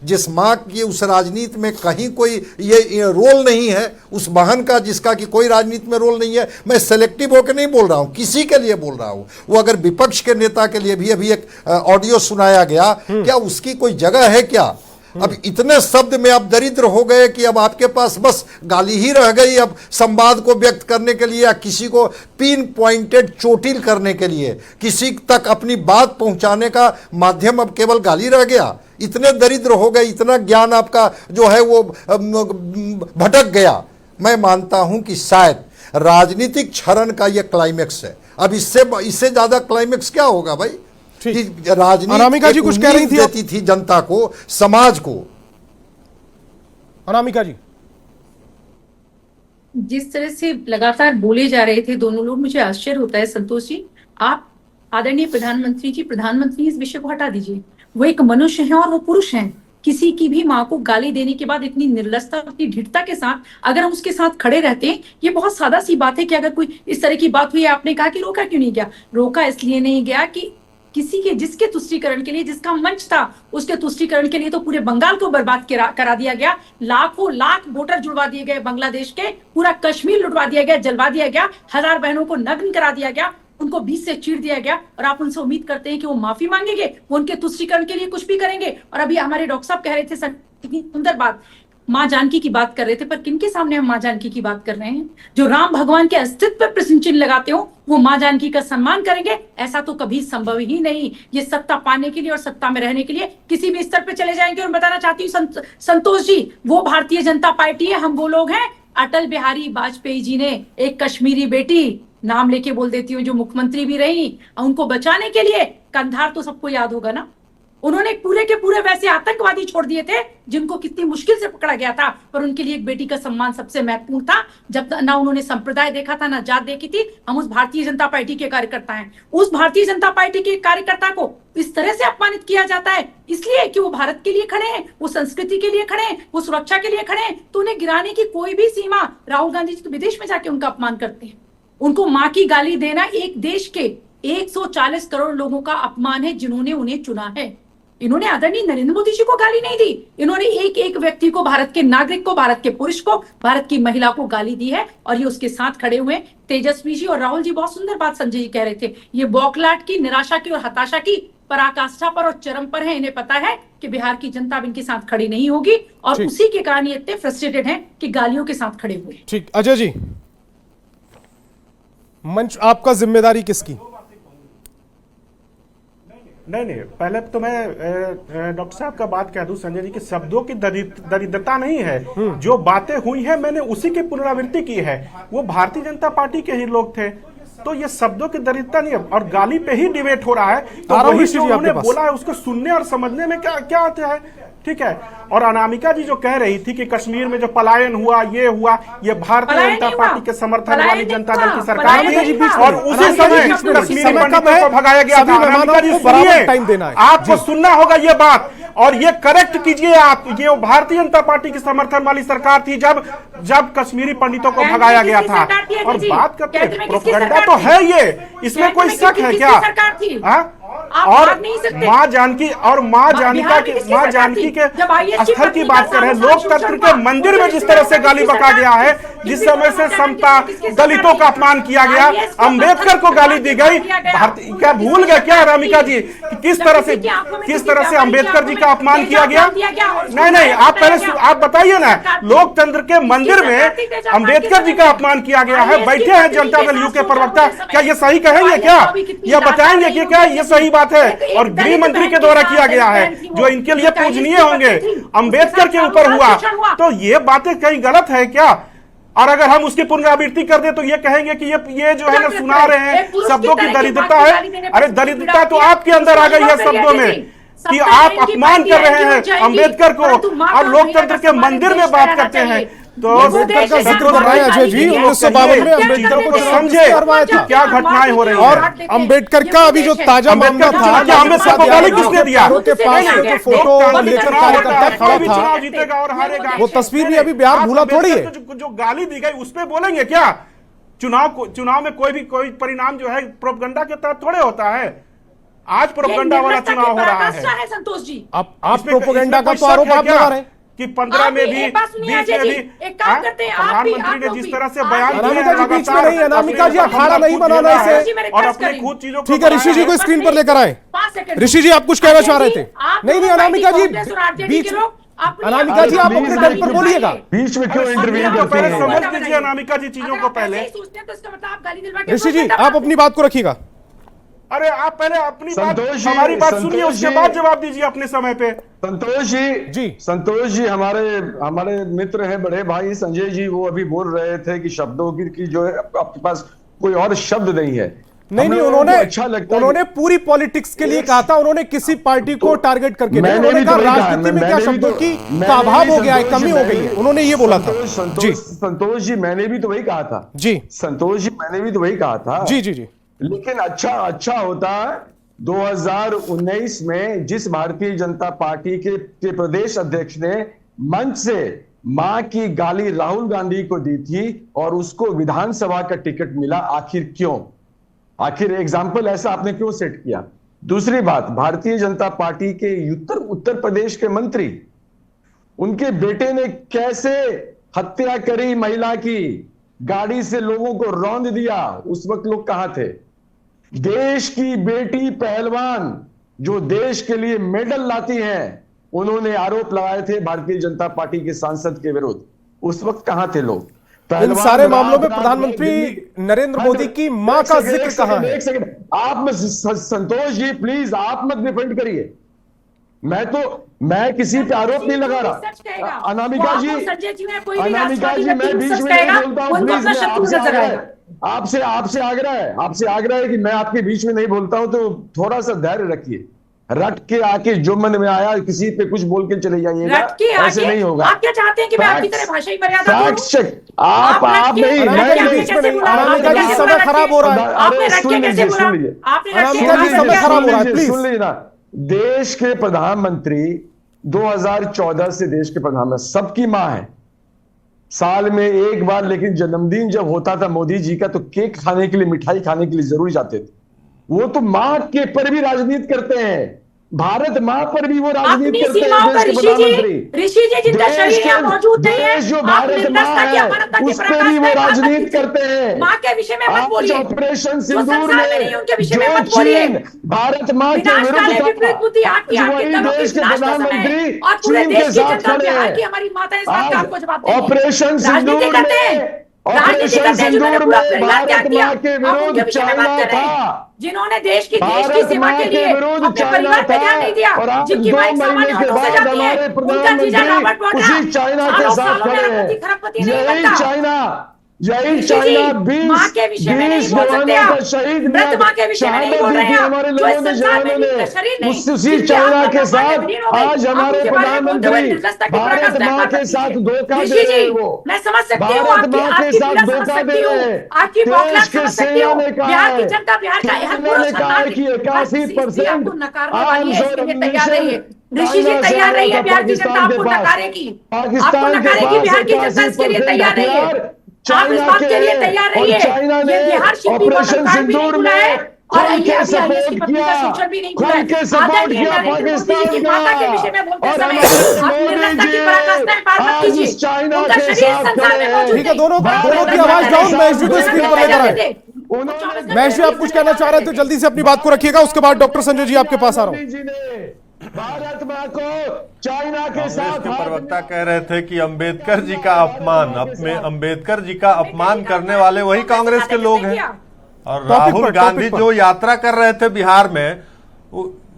जिस माँ की उस राजनीति में कहीं कोई ये रोल नहीं है, उस बहन का जिसका कि कोई राजनीति में रोल नहीं है। मैं सेलेक्टिव होकर नहीं बोल रहा हूँ, किसी के लिए बोल रहा हूँ। वो अगर विपक्ष के नेता के लिए भी अभी एक ऑडियो सुनाया गया, क्या उसकी कोई जगह है क्या? अब इतने शब्द में आप दरिद्र हो गए कि अब आपके पास बस गाली ही रह गई। अब संवाद को व्यक्त करने के लिए या किसी को पिन पॉइंटेड चोटिल करने के लिए, किसी तक अपनी बात पहुंचाने का माध्यम अब केवल गाली रह गया। इतने दरिद्र हो गए, इतना ज्ञान आपका जो है वो भटक गया। मैं मानता हूं कि शायद राजनीतिक क्षरण का यह क्लाइमेक्स है। अब इससे ज्यादा क्लाइमेक्स क्या होगा भाई? अनामिका जी कुछ कह रही थी, देती थी जनता को, समाज को। अनामिका जी, जिस तरह से लगातार बोले जा रहे थे दोनों लोग, मुझे आश्चर्य होता है। संतोष जी, आप आदरणीय प्रधानमंत्री जी, प्रधानमंत्री इस विषय को हटा दीजिए। वो एक मनुष्य है और वो पुरुष हैं। किसी की भी माँ को गाली देने के बाद इतनी निर्लजता, इतनी ढिठता के साथ अगर हम उसके साथ खड़े रहते हैं, ये बहुत सादा सी बात है कि अगर कोई इस तरह की बात हुई, आपने कहा कि रोका क्यों नहीं गया? रोका इसलिए नहीं गया कि किसी के जिसके तुष्टीकरण के लिए, जिसका मंच था, उसके तुष्टीकरण के लिए तो पूरे बंगाल को बर्बाद करा दिया गया। लाखों लाख वोटर जुड़वा दिए गए बांग्लादेश के, पूरा कश्मीर लुटवा दिया गया, जलवा दिया गया, हजार बहनों को नग्न करा दिया गया, उनको बीच से चीर दिया गया। और आप उनसे उम्मीद करते हैं कि वो माफी मांगेंगे, वो उनके तुष्टीकरण के लिए कुछ भी करेंगे। और अभी हमारे डॉक्टर साहब कह रहे थे कितनी सुंदर बात, माँ जानकी की बात कर रहे थे, पर किनके सामने हम माँ जानकी की बात कर रहे हैं? जो राम भगवान के अस्तित्व पर प्रश्न चिन्ह लगाते हो, वो माँ जानकी का सम्मान करेंगे? ऐसा तो कभी संभव ही नहीं। ये सत्ता पाने के लिए और सत्ता में रहने के लिए किसी भी स्तर पे चले जाएंगे। और बताना चाहती हूँ संतोष जी, वो भारतीय जनता पार्टी है, हम वो लोग हैं। अटल बिहारी वाजपेयी जी ने एक कश्मीरी बेटी, नाम लेके बोल देती हूँ, जो मुख्यमंत्री भी रही, उनको बचाने के लिए, कंधार तो सबको याद होगा ना, उन्होंने पूरे के पूरे वैसे आतंकवादी छोड़ दिए थे जिनको कितनी मुश्किल से पकड़ा गया था, पर उनके लिए एक बेटी का सम्मान सबसे महत्वपूर्ण था। जब ना उन्होंने संप्रदाय देखा था, ना जात देखी थी। हम उस भारतीय जनता पार्टी के कार्यकर्ता हैं। उस भारतीय जनता पार्टी के कार्यकर्ता को इस तरह से अपमानित किया जाता है इसलिए कि वो भारत के लिए खड़े हैं, वो संस्कृति के लिए खड़े हैं, वो सुरक्षा के लिए खड़े हैं। तो उन्हें गिराने की कोई भी सीमा, राहुल गांधी जी तो विदेश में जाके उनका अपमान करते हैं। उनको माँ की गाली देना एक देश के 140 करोड़ लोगों का अपमान है जिन्होंने उन्हें चुना है। इन्होंने आदरणीय नरेंद्र मोदी जी को गाली नहीं दी, इन्होंने एक एक व्यक्ति को, भारत के नागरिक को, भारत के पुरुष को, भारत की महिला को गाली दी है। और ये उसके साथ खड़े हुए तेजस्वी जी और राहुल जी। बहुत सुंदर बात संजय जी कह रहे थे, ये बौखलाहट की, निराशा की और हताशा की पराकाष्ठा पर और चरम पर है। इन्हें पता है कि बिहार की जनता इनके साथ खड़ी नहीं होगी और उसी के कारण ये इतने फ्रस्ट्रेटेड हैं कि गालियों के साथ खड़े हुए। ठीक, अजय जी, मंच आपका, जिम्मेदारी किसकी? नहीं, पहले तो मैं डॉक्टर साहब का बात कह दूं संजय जी की, शब्दों की दरिद्रता नहीं है। जो बातें हुई है मैंने उसी की पुनरावृत्ति की है। वो भारतीय जनता पार्टी के ही लोग थे, तो ये शब्दों की दरिद्रता नहीं है। और गाली पे ही डिबेट हो रहा है, तो वही जो उन्होंने बोला है उसको सुनने और समझने में क्या आता है? ठीक है। और अनामिका जी जो कह रही थी कि कश्मीर में जो पलायन हुआ, ये भारतीय जनता पार्टी के समर्थन वाली जनता दल की सरकार थी और उसी समय कश्मीरी पंडितों को भगाया गया था। अनामिका जी सुनिए, आपको सुनना होगा ये बात और ये करेक्ट कीजिए आप। ये भारतीय जनता पार्टी की समर्थन वाली सरकार थी जब कश्मीरी पंडितों को भगाया गया था। और बात करते हैं प्रोपेगेंडा तो है ये, इसमें कोई शक है क्या? और माँ जानकी के स्थल की बात कर रहे हैं। लोकतंत्र के मंदिर में जिस तरह से गाली बका गया है, जिस समय से समता दलितों का अपमान किया गया, अंबेडकर को गाली दी गई, क्या भूल गए क्या रामिका जी कि किस तरह से अंबेडकर जी का अपमान किया गया? नहीं, आप पहले आप बताइए ना, लोकतंत्र के मंदिर में अंबेडकर जी का अपमान किया गया है, बैठे हैं जनता दल यू के प्रवक्ता, क्या ये सही कहेंगे क्या? यह बताएंगे कि क्या ये सही बात है? और गृह मंत्री के द्वारा किया गया है, जो इनके लिए पूजनीय होंगे, अंबेडकर के ऊपर हुआ, तो ये बातें कहीं गलत है क्या? और अगर हम उसकी पुनरावृत्ति कर दे तो ये कहेंगे कि ये जो है ना सुना रहे हैं शब्दों की दरिद्रता है। अरे दरिद्रता तो आपके अंदर आ गई है शब्दों में कि आप अपमान कर रहे हैं अंबेडकर को और लोकतंत्र के मंदिर में बात करते हैं। तो अम्बेडकर का जिक्र कर रहे हैं अजय जी, 1952 में अम्बेडकर को समझे क्या घटनाएं हो रही हैं। और अम्बेडकर का अभी जो ताजा मामला था, क्या अम्बेडकर को गाली किसने दिया? के पास जो फोटो लेकर कार्यकर्ता खड़ा था, जीतेगा और हारेगा, वो तस्वीर भी अभी बिहार भूला थोड़ी है। जो गाली दी गई उस पर बोलेंगे क्या? चुनाव में कोई परिणाम जो है प्रोपगंडा के तहत थोड़े होता है। आज प्रोपगंडा वाला चुनाव हो रहा है। संतोष जी, आप प्रोपगंडा का तो आरोप आप लगा रहे हैं कि 15 में भी 20 में भी प्रधानमंत्री ने जिस तरह से बयान दिया, बीच में नहीं, अनामिका जी अखाड़ा नहीं बनाना इसे, और अपने खुद चीजों को। ठीक है, ऋषि जी को स्क्रीन पर लेकर आए। ऋषि जी आप कुछ कहना चाह रहे थे? नहीं, अनामिका जी बीच, अनामिका जी आप अपने दल पर बोलिएगा, बीच में क्यों इंटरव्यू करते पहले हैं? समझ लीजिए अनामिका जी चीजों को पहले। ऋषि जी आप अपनी बात को रखिएगा। अरे आप पहले अपनी बात, हमारी बात सुनिए, उसके बाद जवाब दीजिए अपने समय पे। संतोष जी हमारे मित्र हैं, बड़े भाई संजय जी, वो अभी बोल रहे थे कि शब्दों की जो है आपके पास कोई और शब्द नहीं है। नहीं, उन्होंने पूरी पॉलिटिक्स के लिए कहा था, उन्होंने किसी पार्टी को टारगेट करके नहीं, उन्होंने कहा राजनीति में क्या शब्दों की अभाव हो गया है, कमी हो गई है, उन्होंने ये बोला था। संतोष जी मैंने भी तो वही कहा था जी, संतोष जी मैंने भी तो वही कहा था जी। लेकिन अच्छा होता 2019 में जिस भारतीय जनता पार्टी के प्रदेश अध्यक्ष ने मंच से मां की गाली राहुल गांधी को दी थी और उसको विधानसभा का टिकट मिला, आखिर क्यों? आखिर एग्जाम्पल ऐसा आपने क्यों सेट किया? दूसरी बात, भारतीय जनता पार्टी के उत्तर प्रदेश के मंत्री, उनके बेटे ने कैसे हत्या करी महिला की, गाड़ी से लोगों को रौंद दिया, उस वक्त लोग कहां थे? देश की बेटी पहलवान जो देश के लिए मेडल लाती हैं, उन्होंने आरोप लगाए थे भारतीय जनता पार्टी के सांसद के विरुद्ध, उस वक्त कहां थे लोग? इन सारे मामलों में प्रधानमंत्री नरेंद्र मोदी की मां का जिक्र कहां है? एक सेकंड, आप संतोष जी प्लीज आप मत डिफेंड करिए, मैं किसी पे आरोप नहीं लगा रहा। अनामिका जी मैं बीच में नहीं बोलता हूं, प्लीज। आपसे आग्रह है कि मैं आपके बीच में नहीं बोलता हूं, तो थोड़ा सा धैर्य रखिए, रट के आके जो मन में आया किसी पे कुछ बोल के चले जाइएगा, ऐसे नहीं होगा। आप क्या चाहते हैं कि मैं आपकी तरह भाषाई मर्यादा आप नहीं, मैं समय खराब हो रहा है, सुन लीजिए सुन लीजिए ना। देश के प्रधानमंत्री 2014 से देश के प्रधानमंत्री सबकी मां है, साल में एक बार, लेकिन जन्मदिन जब होता था मोदी जी का तो केक खाने के लिए, मिठाई खाने के लिए जरूर जाते थे। वो तो मां के पर भी राजनीति करते हैं, भारत मां पर भी वो राजनीति करते हैं देश के प्रधानमंत्री। देश जो भारत मां है उस पर भी वो राजनीति करते हैं। मां के विषय में मत बोलिए। ऑपरेशन सिंदूर में जो चीन भारत मां के विरुद्ध था, वही देश के प्रधानमंत्री चीन के साथ खड़े हैं। ऑपरेशन सिंदूर में भारत मां के विरुद्ध चाइना था, जिन्होंने देश की सीमा के लिए अपने परिवार पे ध्यान नहीं दिया, जिनकी बाइक सामान्य ऑटो से जाती है, उनका जीजा रॉबर्ट वाड्रा चाइना के साथ खड़े हैं। यही चाइना 20 जवानों का शहीद हमारे लोगों ने जवानों ने, उसी चाइना के साथ आज हमारे प्रधानमंत्री भारत मां के साथ धोखा दे रहे हैं। वो भारत मां के साथ धोखा दे रहे हैं। देश के सेना ने कहा है कि 81% आर्म्स और एम्यूनिशन ऋषि जी तैयार रही है बिहार की जनता आपको नकारेगी, पाकिस्तान के बिहार की जनता इसके लिए तैयार रही है। आप इस बात के लिए तैयार रहिए। चाइना ने ऑपरेशन सिंदूर में और ये अभी आईएएस की पत्नी का सोशल भी नहीं खुला है। आदरणीय नरेंद्र मोदी जी की माता के विषय में बोलते समय आप निर्लजता की पराकाष्ठाएं पार मत कीजिए। उनका शरीर संसार में मौजूद ठीक है, दोनों की आवाज डाउन। महेश जी को स्क्रीन पर लेकर आए। महेश जी, आप कुछ कहना चाह रहे थे, जल्दी से अपनी बात को रखिएगा, उसके बाद डॉक्टर संजय जी आपके पास आ रहा हूं। भारत मां को चाइना के कांग्रेस साथ के प्रवक्ता कह रहे थे कि अंबेडकर जी का अपमान, अपने अंबेडकर जी का अपमान करने वाले वही कांग्रेस के लोग हैं। और राहुल गांधी जो यात्रा कर रहे थे बिहार में,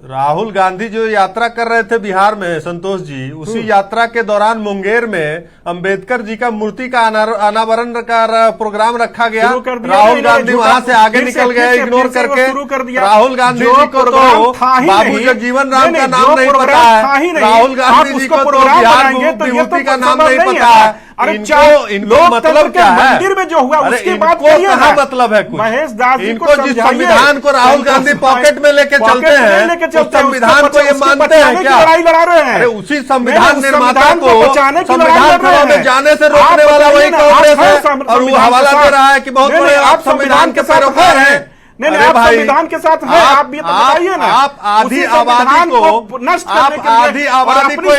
राहुल गांधी जो यात्रा कर रहे थे बिहार में, संतोष जी, उसी यात्रा के दौरान मुंगेर में अंबेडकर जी का मूर्ति का अनावरण का प्रोग्राम रखा गया। राहुल गांधी वहां से आगे निकल गए इग्नोर करके। राहुल गांधी जी को तो बाबू जगजीवन राम का नाम नहीं पता है, राहुल गांधी जी को तो बिहार विभूति का नाम नहीं पता है। इनको मतलब क्या है? मंदिर में जो हुआ उसके बाद कहाँ मतलब है कुछ? महेश दास जी इनको जिस संविधान को राहुल गांधी पॉकेट में लेके चलते हैं, उस संविधान को ये मानते हैं क्या? लड़ाई लड़ा रहे हैं। अरे उसी संविधान निर्माता को संविधान सभा में जाने से रोकने वाला वही कांग्रेस है, और वो हवाला दे रहा है कि बहुत बड़े आप संविधान के पैरोकार हैं। नहीं, आप संविधान के साथ हैं, आप भी बताइए ना। आप आधी आबादी को नष्ट करने के लिए, आधी आबादी को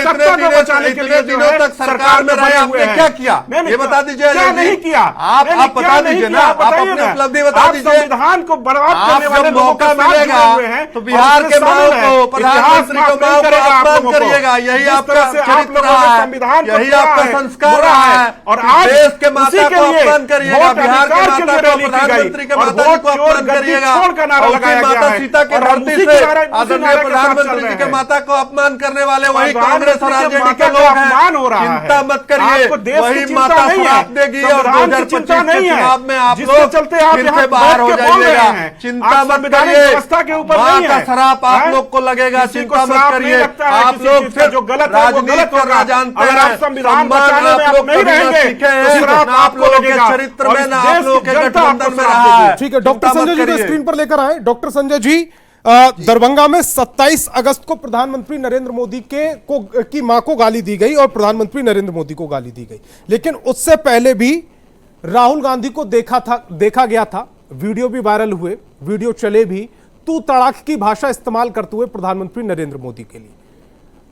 इतने दिनों तक सरकार में रहे, आपने क्या किया? ये बता दीजिए। क्या नहीं किया? आप बता दीजिए ना, आप अपनी उपलब्धि बता दीजिए। संविधान को बर्बाद करने वाले मौका मिलेगा तो बिहार के माओ को, प्रधानमंत्री को माओ को अपमान करिएगा। यही आपका चरित्र रहा है, यही आपका संस्कार रहा है। और आज देश के माता को अपमान करिएगा, बिहार के माता को, प्रधानमंत्री के माता को अपमान करिएगा। माता सीता के धरती से आदरणीय प्रधानमंत्री जी के माता को अपमान करने वाले वही कांग्रेस और आरजेडी के लोग हैं। चिंता मत करिए, वही माता श्राप देगी और 2025 के चुनाव में आप लोग फिर से बाहर हो जाइएगा। चिंता मत करिए, मां का श्राप आप लोग को लगेगा। चिंता मत करिए, आप लोग फिर राजनीति करना जानते हैं। सम्मान आप लोग सीखे हैं, ना आप लोगों के चरित्र में, ना आप लोगों के गठबंधन में रहा है। ठीक है, डॉक्टर संजय जी स्क्रीन पर लेकर आए। डॉक्टर संजय जी, दरभंगा में 27 अगस्त को प्रधानमंत्री नरेंद्र मोदी की मां को गाली दी गई और प्रधानमंत्री नरेंद्र मोदी को गाली दी गई, लेकिन उससे पहले भी राहुल गांधी को देखा गया था। वीडियो भी वायरल हुए, वीडियो चले भी, तू तड़ाक की भाषा इस्तेमाल करते हुए प्रधानमंत्री नरेंद्र मोदी के लिए।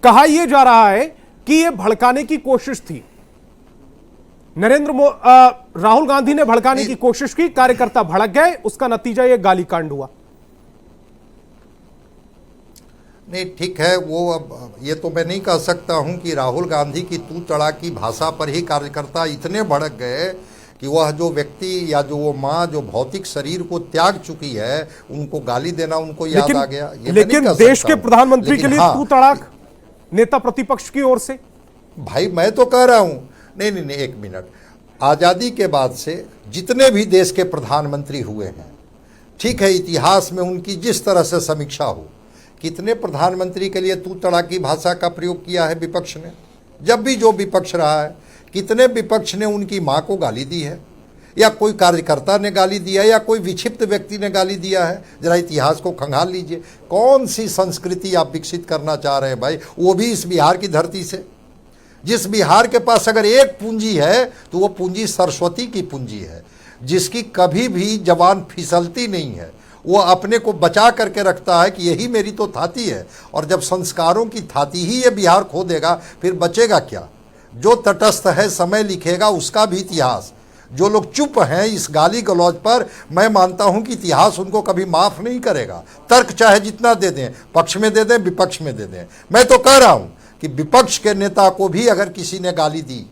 कहा यह जा रहा है कि यह भड़काने की कोशिश थी। राहुल गांधी ने भड़काने की कोशिश की, कार्यकर्ता भड़क गए, उसका नतीजा यह गाली कांड हुआ। नहीं, ठीक है, वो अब ये तो मैं नहीं कह सकता हूं कि राहुल गांधी की तू तड़ा की भाषा पर ही कार्यकर्ता इतने भड़क गए कि वह जो व्यक्ति या जो वो माँ जो भौतिक शरीर को त्याग चुकी है, उनको गाली देना उनको याद आ गया। लेकिन देश के प्रधानमंत्री के लिए तू तड़ाक नेता प्रतिपक्ष की ओर से। भाई मैं तो कह रहा हूं, नहीं, एक मिनट। आज़ादी के बाद से जितने भी देश के प्रधानमंत्री हुए हैं, ठीक है, इतिहास में उनकी जिस तरह से समीक्षा हो, कितने प्रधानमंत्री के लिए तू तड़ाकी भाषा का प्रयोग किया है विपक्ष ने? जब भी जो विपक्ष रहा है, कितने विपक्ष ने उनकी मां को गाली दी है, या कोई कार्यकर्ता ने गाली दिया है, या कोई विक्षिप्त व्यक्ति ने गाली दिया है? जरा इतिहास को खंगाल लीजिए। कौन सी संस्कृति आप विकसित करना चाह रहे हैं भाई, वो भी इस बिहार की धरती से? जिस बिहार के पास अगर एक पूंजी है तो वो पूंजी सरस्वती की पूंजी है, जिसकी कभी भी जवान फिसलती नहीं है। वो अपने को बचा करके रखता है कि यही मेरी तो थाती है, और जब संस्कारों की थाती ही ये बिहार खो देगा फिर बचेगा क्या? जो तटस्थ है समय लिखेगा उसका भी इतिहास। जो लोग चुप हैं इस गाली गलौज पर, मैं मानता हूं कि इतिहास उनको कभी माफ नहीं करेगा। तर्क चाहे जितना दे दें, पक्ष में दे दें, विपक्ष में दे दें। मैं तो कह रहा हूं कि विपक्ष के नेता को भी अगर किसी ने गाली दी,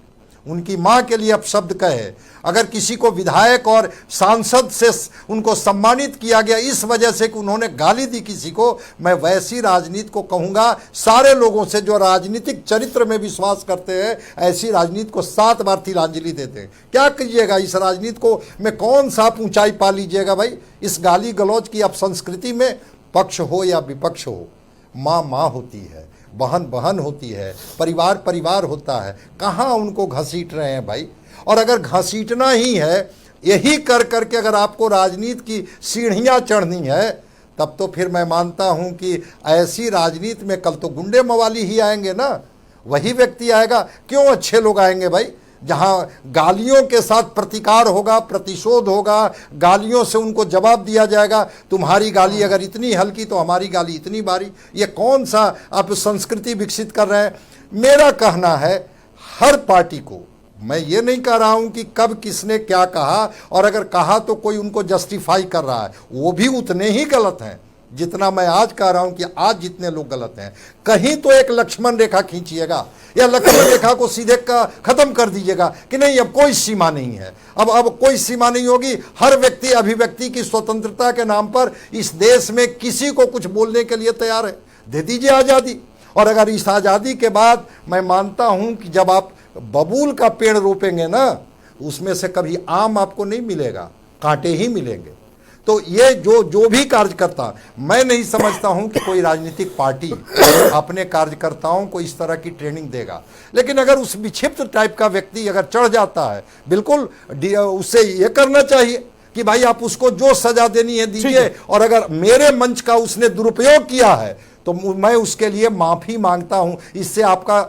उनकी मां के लिए अपशब्द कहे, अगर किसी को विधायक और सांसद से उनको सम्मानित किया गया इस वजह से कि उन्होंने गाली दी किसी को, मैं वैसी राजनीति को कहूंगा सारे लोगों से जो राजनीतिक चरित्र में विश्वास करते हैं, ऐसी राजनीति को 7 बार तिलांजलि देते हैं। क्या कीजिएगा इस राजनीति को में कौन सा आप ऊंचाई पा लीजिएगा भाई? इस गाली गलौज की आप संस्कृति में पक्ष हो या विपक्ष हो, माँ माँ होती है, बहन बहन होती है, परिवार परिवार होता है। कहाँ उनको घसीट रहे हैं भाई? और अगर घसीटना ही है, यही कर करके अगर आपको राजनीति की सीढ़ियाँ चढ़नी है, तब तो फिर मैं मानता हूँ कि ऐसी राजनीति में कल तो गुंडे मवाली ही आएंगे ना, वही व्यक्ति आएगा। क्यों अच्छे लोग आएंगे भाई? जहां गालियों के साथ प्रतिकार होगा, प्रतिशोध होगा, गालियों से उनको जवाब दिया जाएगा। तुम्हारी गाली अगर इतनी हल्की तो हमारी गाली इतनी भारी। ये कौन सा आप संस्कृति विकसित कर रहे हैं? मेरा कहना है हर पार्टी को, मैं ये नहीं कह रहा हूं कि कब किसने क्या कहा, और अगर कहा तो कोई उनको जस्टिफाई कर रहा है, वो भी उतने ही गलत हैं जितना मैं आज कह रहा हूं कि आज जितने लोग गलत हैं। कहीं तो एक लक्ष्मण रेखा खींचिएगा या लक्ष्मण रेखा को सीधे खत्म कर दीजिएगा कि नहीं अब कोई सीमा नहीं है, अब कोई सीमा नहीं होगी। हर व्यक्ति अभिव्यक्ति की स्वतंत्रता के नाम पर इस देश में किसी को कुछ बोलने के लिए तैयार है। दे दीजिए आज़ादी। और अगर इस आज़ादी के बाद मैं मानता हूं कि जब आप बबूल का पेड़ रोपेंगे ना, उसमें से कभी आम आपको नहीं मिलेगा, कांटे ही मिलेंगे। तो ये जो भी कार्यकर्ता, मैं नहीं समझता हूं कि कोई राजनीतिक पार्टी अपने कार्यकर्ताओं को इस तरह की ट्रेनिंग देगा। लेकिन अगर उस विक्षिप्त टाइप का व्यक्ति अगर चढ़ जाता है, बिल्कुल उससे ये करना चाहिए कि भाई आप उसको जो सजा देनी है दीजिए, और अगर मेरे मंच का उसने दुरुपयोग किया है तो मैं उसके लिए माफी मांगता हूं। इससे आपका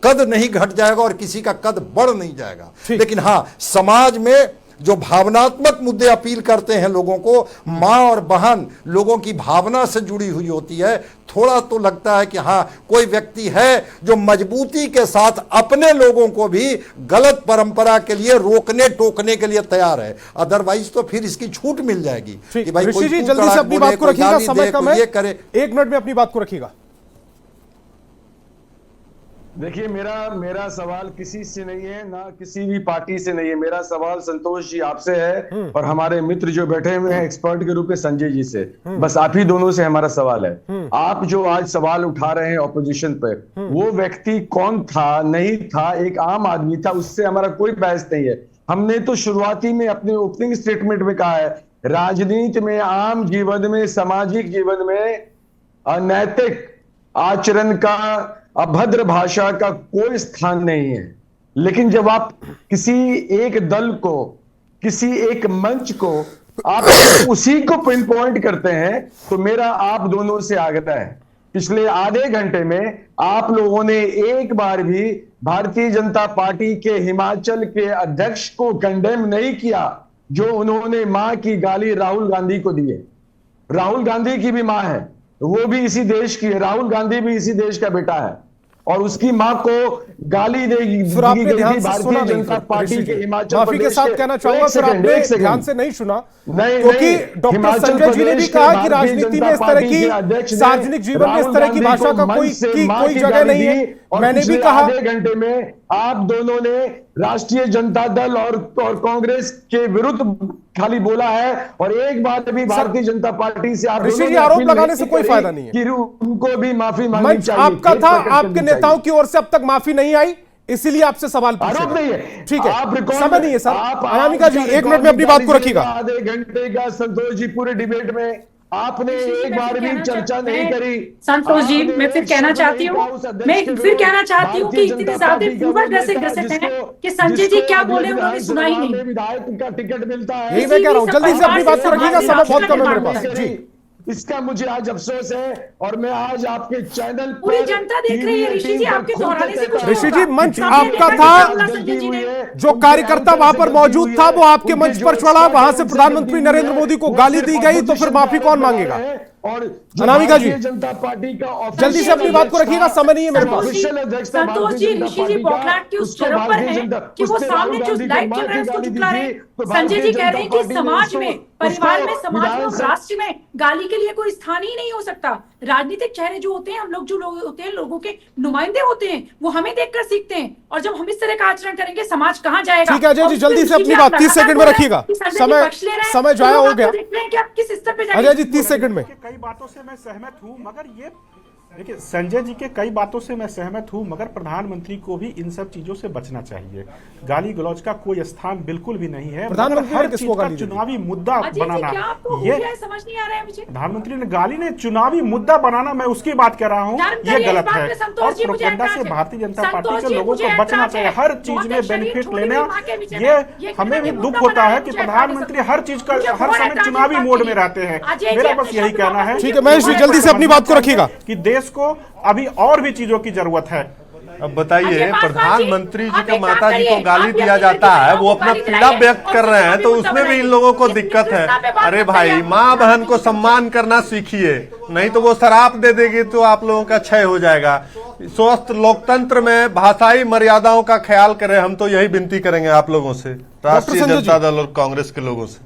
कद नहीं घट जाएगा और किसी का कद बढ़ नहीं जाएगा। लेकिन हां, समाज में जो भावनात्मक मुद्दे अपील करते हैं लोगों को, मां और बहन लोगों की भावना से जुड़ी हुई होती है, थोड़ा तो लगता है कि हाँ कोई व्यक्ति है जो मजबूती के साथ अपने लोगों को भी गलत परंपरा के लिए रोकने टोकने के लिए तैयार है। अदरवाइज तो फिर इसकी छूट मिल जाएगी कि भाई ऋषि जी जल्दी से अपनी बात को रखिएगा, समय कम है, 1 मिनट में अपनी बात को रखिएगा। देखिए, मेरा सवाल किसी से नहीं है, ना किसी भी पार्टी से नहीं है। मेरा सवाल संतोष जी आपसे है और हमारे मित्र जो बैठे हुए हैं एक्सपर्ट के रूप में संजय जी से। बस आप ही दोनों से हमारा सवाल है। आप जो आज सवाल उठा रहे हैं ऑपोजिशन पे, वो व्यक्ति कौन था, नहीं था, एक आम आदमी था, उससे हमारा कोई बहस नहीं है। हमने तो शुरुआती में अपने ओपनिंग स्टेटमेंट में कहा है, राजनीति में, आम जीवन में, सामाजिक जीवन में अनैतिक आचरण का, अभद्र भाषा का कोई स्थान नहीं है। लेकिन जब आप किसी एक दल को, किसी एक मंच को आप उसी को पिन पॉइंट करते हैं, तो मेरा आप दोनों से आग्रह है, पिछले आधे घंटे में आप लोगों ने एक बार भी भारतीय जनता पार्टी के हिमाचल के अध्यक्ष को कंडेम नहीं किया जो उन्होंने मां की गाली राहुल गांधी को दी है। राहुल गांधी की भी मां है, वो भी इसी देश की है, राहुल गांधी भी इसी देश का बेटा है, और उसकी मां को गाली देगी भारतीय जनता पार्टी के हिमाचल माफी के साथ कहना चाहूंगा, फिर आपने ध्यान से नहीं सुना, क्योंकि डॉक्टर संजय जी ने भी कहा कि राजनीति में इस तरह की, सार्वजनिक जीवन में इस तरह की भाषा का कोई जगह नहीं है। मैंने भी कहा, आधे घंटे में आप दोनों ने राष्ट्रीय जनता दल और कांग्रेस के विरुद्ध खाली बोला है, और एक बार भी भारतीय जनता पार्टी से आप ऋषि जी आरोप लगाने से कोई फायदा नहीं है कि उनको भी माफी मांगनी चाहिए। आपका था, आपके नेताओं की ओर से अब तक माफी नहीं आई, इसीलिए आपसे सवाल पूछा। आरोप नहीं है, ठीक है, समय नहीं है सर। अनामिका जी 1 मिनट में अपनी बात को रखिएगा। आधे घंटे का संतोष जी पूरे डिबेट में आपने एक बार भी चर्चा नहीं करी। संतोष जी, मैं फिर कहना चाहती हूँ कि इतने ज्यादा फीवर ग्रसित हैं कि संजय जी क्या बोले उन्होंने सुना ही नहीं। विधायक का टिकट मिलता है, यही मैं कह रहा हूँ, जल्दी से अपनी बात को रखिएगा, समय बहुत कम है मेरे पास जी। इसका मुझे आज अफसोस है, और मैं आज आपके चैनल पर पूरी जनता देख रही है ऋषि जी, आपके दोहराने से कुछ ऋषि जी मंच आपका था, जो कार्यकर्ता वहां पर मौजूद था वो आपके मंच पर चढ़ा, वहां से प्रधानमंत्री नरेंद्र मोदी को गाली दी गई, तो फिर माफी कौन मांगेगा? और अनामिका जी जनता पार्टी का जल्दी से अपनी बात को रखिएगा, समय नहीं है मेरे पास। संतोष जी, ऋषि जी बौखलाहट की उस चरम पर है कि वो सामने जो लाइव चल रहा है उसको झुकला रहे हैं। संजय जी कह रहे हैं कि समाज में, परिवार में, समाज में, राष्ट्र में गाली के लिए कोई स्थान ही नहीं हो सकता। राजनीतिक चेहरे जो होते हैं, हम लोग जो लोग होते हैं, लोगों के नुमाइंदे होते हैं, वो हमें देखकर सीखते हैं, और जब हम इस तरह का आचरण करेंगे समाज कहाँ जाएगा? ठीक है अजय जी, जल्दी से अपनी बात 30 सेकंड में रखिएगा, समय जाया हो गया। आप किस स्तर पे अजय जी 30 सेकंड में। कई बातों से मैं सहमत हूं, मगर ये देखिए संजय जी के कई बातों से मैं सहमत हूं, मगर प्रधानमंत्री को भी इन सब चीजों से बचना चाहिए। गाली गलौज का कोई स्थान बिल्कुल भी नहीं है। प्रधानमंत्री हर चीज का चुनावी मुद्दा बनाना, ये समझ नहीं आ रहा है मुझे। प्रधानमंत्री ने गाली ने चुनावी मुद्दा बनाना, मैं उसकी बात कर रहा हूँ, ये गलत है। और प्रोपेगेंडा से भारतीय जनता पार्टी के लोगों को बचना चाहिए। हर चीज में बेनिफिट लेना, ये हमें भी दुख होता है कि प्रधानमंत्री हर चीज का हर समय चुनावी मोड में रहते हैं। मेरा बस यही कहना है। ठीक है महेश जी, जल्दी से अपनी बात को रखिएगा कि देश को अभी और भी चीजों की जरूरत है। अब बताइए, अजय पासवान जी, प्रधानमंत्री जी आप के एक काम माता जी को करिए, गाली आप दिया ये जाता अपनी है, वो बेटी अपना को पीड़ा गाली व्यक्त कर रहे हैं, दिलाइए तो और उसमें भी इन समझाइए। लोगों को इस दिक्कत है। कृष्णा पे बात अरे करते भाई, हैं। माँ बहन को सम्मान करना सीखिए, नहीं तो वो शराप दे देगी तो आप लोगों का क्षय हो जाएगा। स्वस्थ लोकतंत्र में भाषाई मर्यादाओं का ख्याल करें, हम तो यही विनती करेंगे आप लोगों से, राष्ट्रीय संजय जनता जी। दल और कांग्रेस के लोगों से।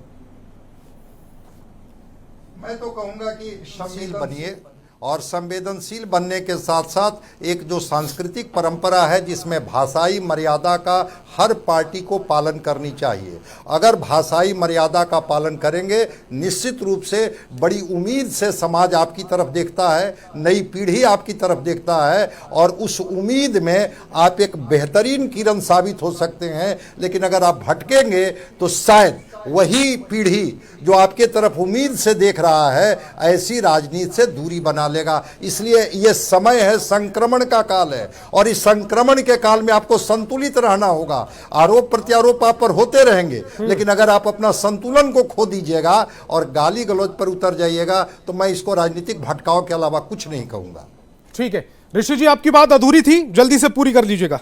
मैं तो कहूंगा कि संवेदनशील बनिए, और संवेदनशील बनने के साथ साथ एक जो सांस्कृतिक परंपरा है जिसमें भाषाई मर्यादा का हर पार्टी को पालन करनी चाहिए। अगर भाषाई मर्यादा का पालन करेंगे, निश्चित रूप से बड़ी उम्मीद से समाज आपकी तरफ देखता है, नई पीढ़ी आपकी तरफ देखता है, और उस उम्मीद में आप एक बेहतरीन किरण साबित हो सकते हैं। लेकिन अगर आप भटकेंगे तो शायद वही पीढ़ी जो आपके तरफ उम्मीद से देख रहा है, ऐसी राजनीति से दूरी बना लेगा। इसलिए ये समय है, संक्रमण का काल है, और इस संक्रमण के काल में आपको संतुलित रहना होगा। आरोप प्रत्यारोप आप पर होते रहेंगे, लेकिन अगर आप अपना संतुलन को खो दीजिएगा और गाली गलौज पर उतर जाइएगा, तो मैं इसको राजनीतिक भटकाव के अलावा कुछ नहीं कहूंगा। ठीक है ऋषि जी, आपकी बात अधूरी थी, जल्दी से पूरी कर लीजिएगा।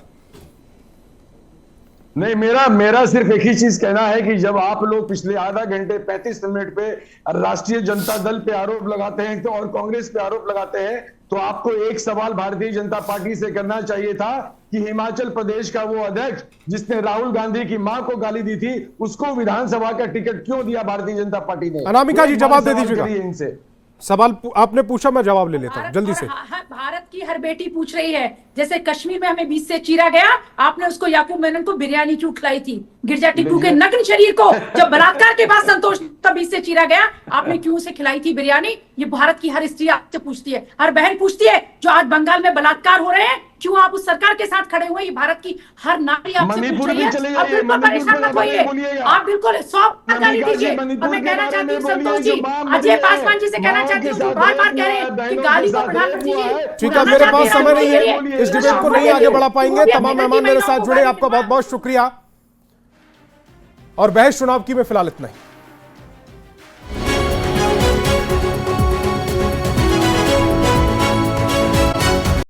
नहीं, मेरा सिर्फ एक ही चीज कहना है कि जब आप लोग पिछले आधा घंटे 35 मिनट पे राष्ट्रीय जनता दल पे आरोप लगाते हैं तो और कांग्रेस पे आरोप लगाते हैं, तो आपको एक सवाल भारतीय जनता पार्टी से करना चाहिए था कि हिमाचल प्रदेश का वो अध्यक्ष जिसने राहुल गांधी की मां को गाली दी थी, उसको विधानसभा का टिकट क्यों दिया भारतीय जनता पार्टी ने? अनामिका जी, जवाब दे दीजिएगा। इनसे सवाल आपने पूछा, मैं जवाब ले लेता हूं जल्दी से। भारत की हर बेटी पूछ रही है, जैसे कश्मीर में हमें बीच से चीरा गया, आपने उसको याकूब मेनन को बिरयानी क्यों खिलाई थी? गिरजा टिक्कू के नग्न शरीर को जब बलात्कार के बाद संतोष का बीच से चीरा गया, आपने क्यों उसे खिलाई थी बिरयानी? ये भारत की हर स्त्री आपसे पूछती है, हर बहन पूछती है। जो आज बंगाल में बलात्कार हो रहे हैं, क्यों आप उस सरकार के साथ खड़े हुए? ये भारत की हर नारी आपसे पूछ रही है। और बिल्कुल परेशान मत होइए, आप बिल्कुल 100 गाली दीजिए। और मैं कहना चाहती हूँ संतोष जी, अजय पासवान जी से कहना चाहती हूँ, जो बार बार कह रहे हैं कि गाली को प्रधानमंत्री जी। ठीक है, मेरे पास समय नहीं है, इस डिबेट को नहीं आगे बढ़ा पाएंगे। तमाम मेहमान मेरे साथ जुड़े, आपका बहुत बहुत शुक्रिया। और बहस चुनाव की में फिलहाल इतना ही।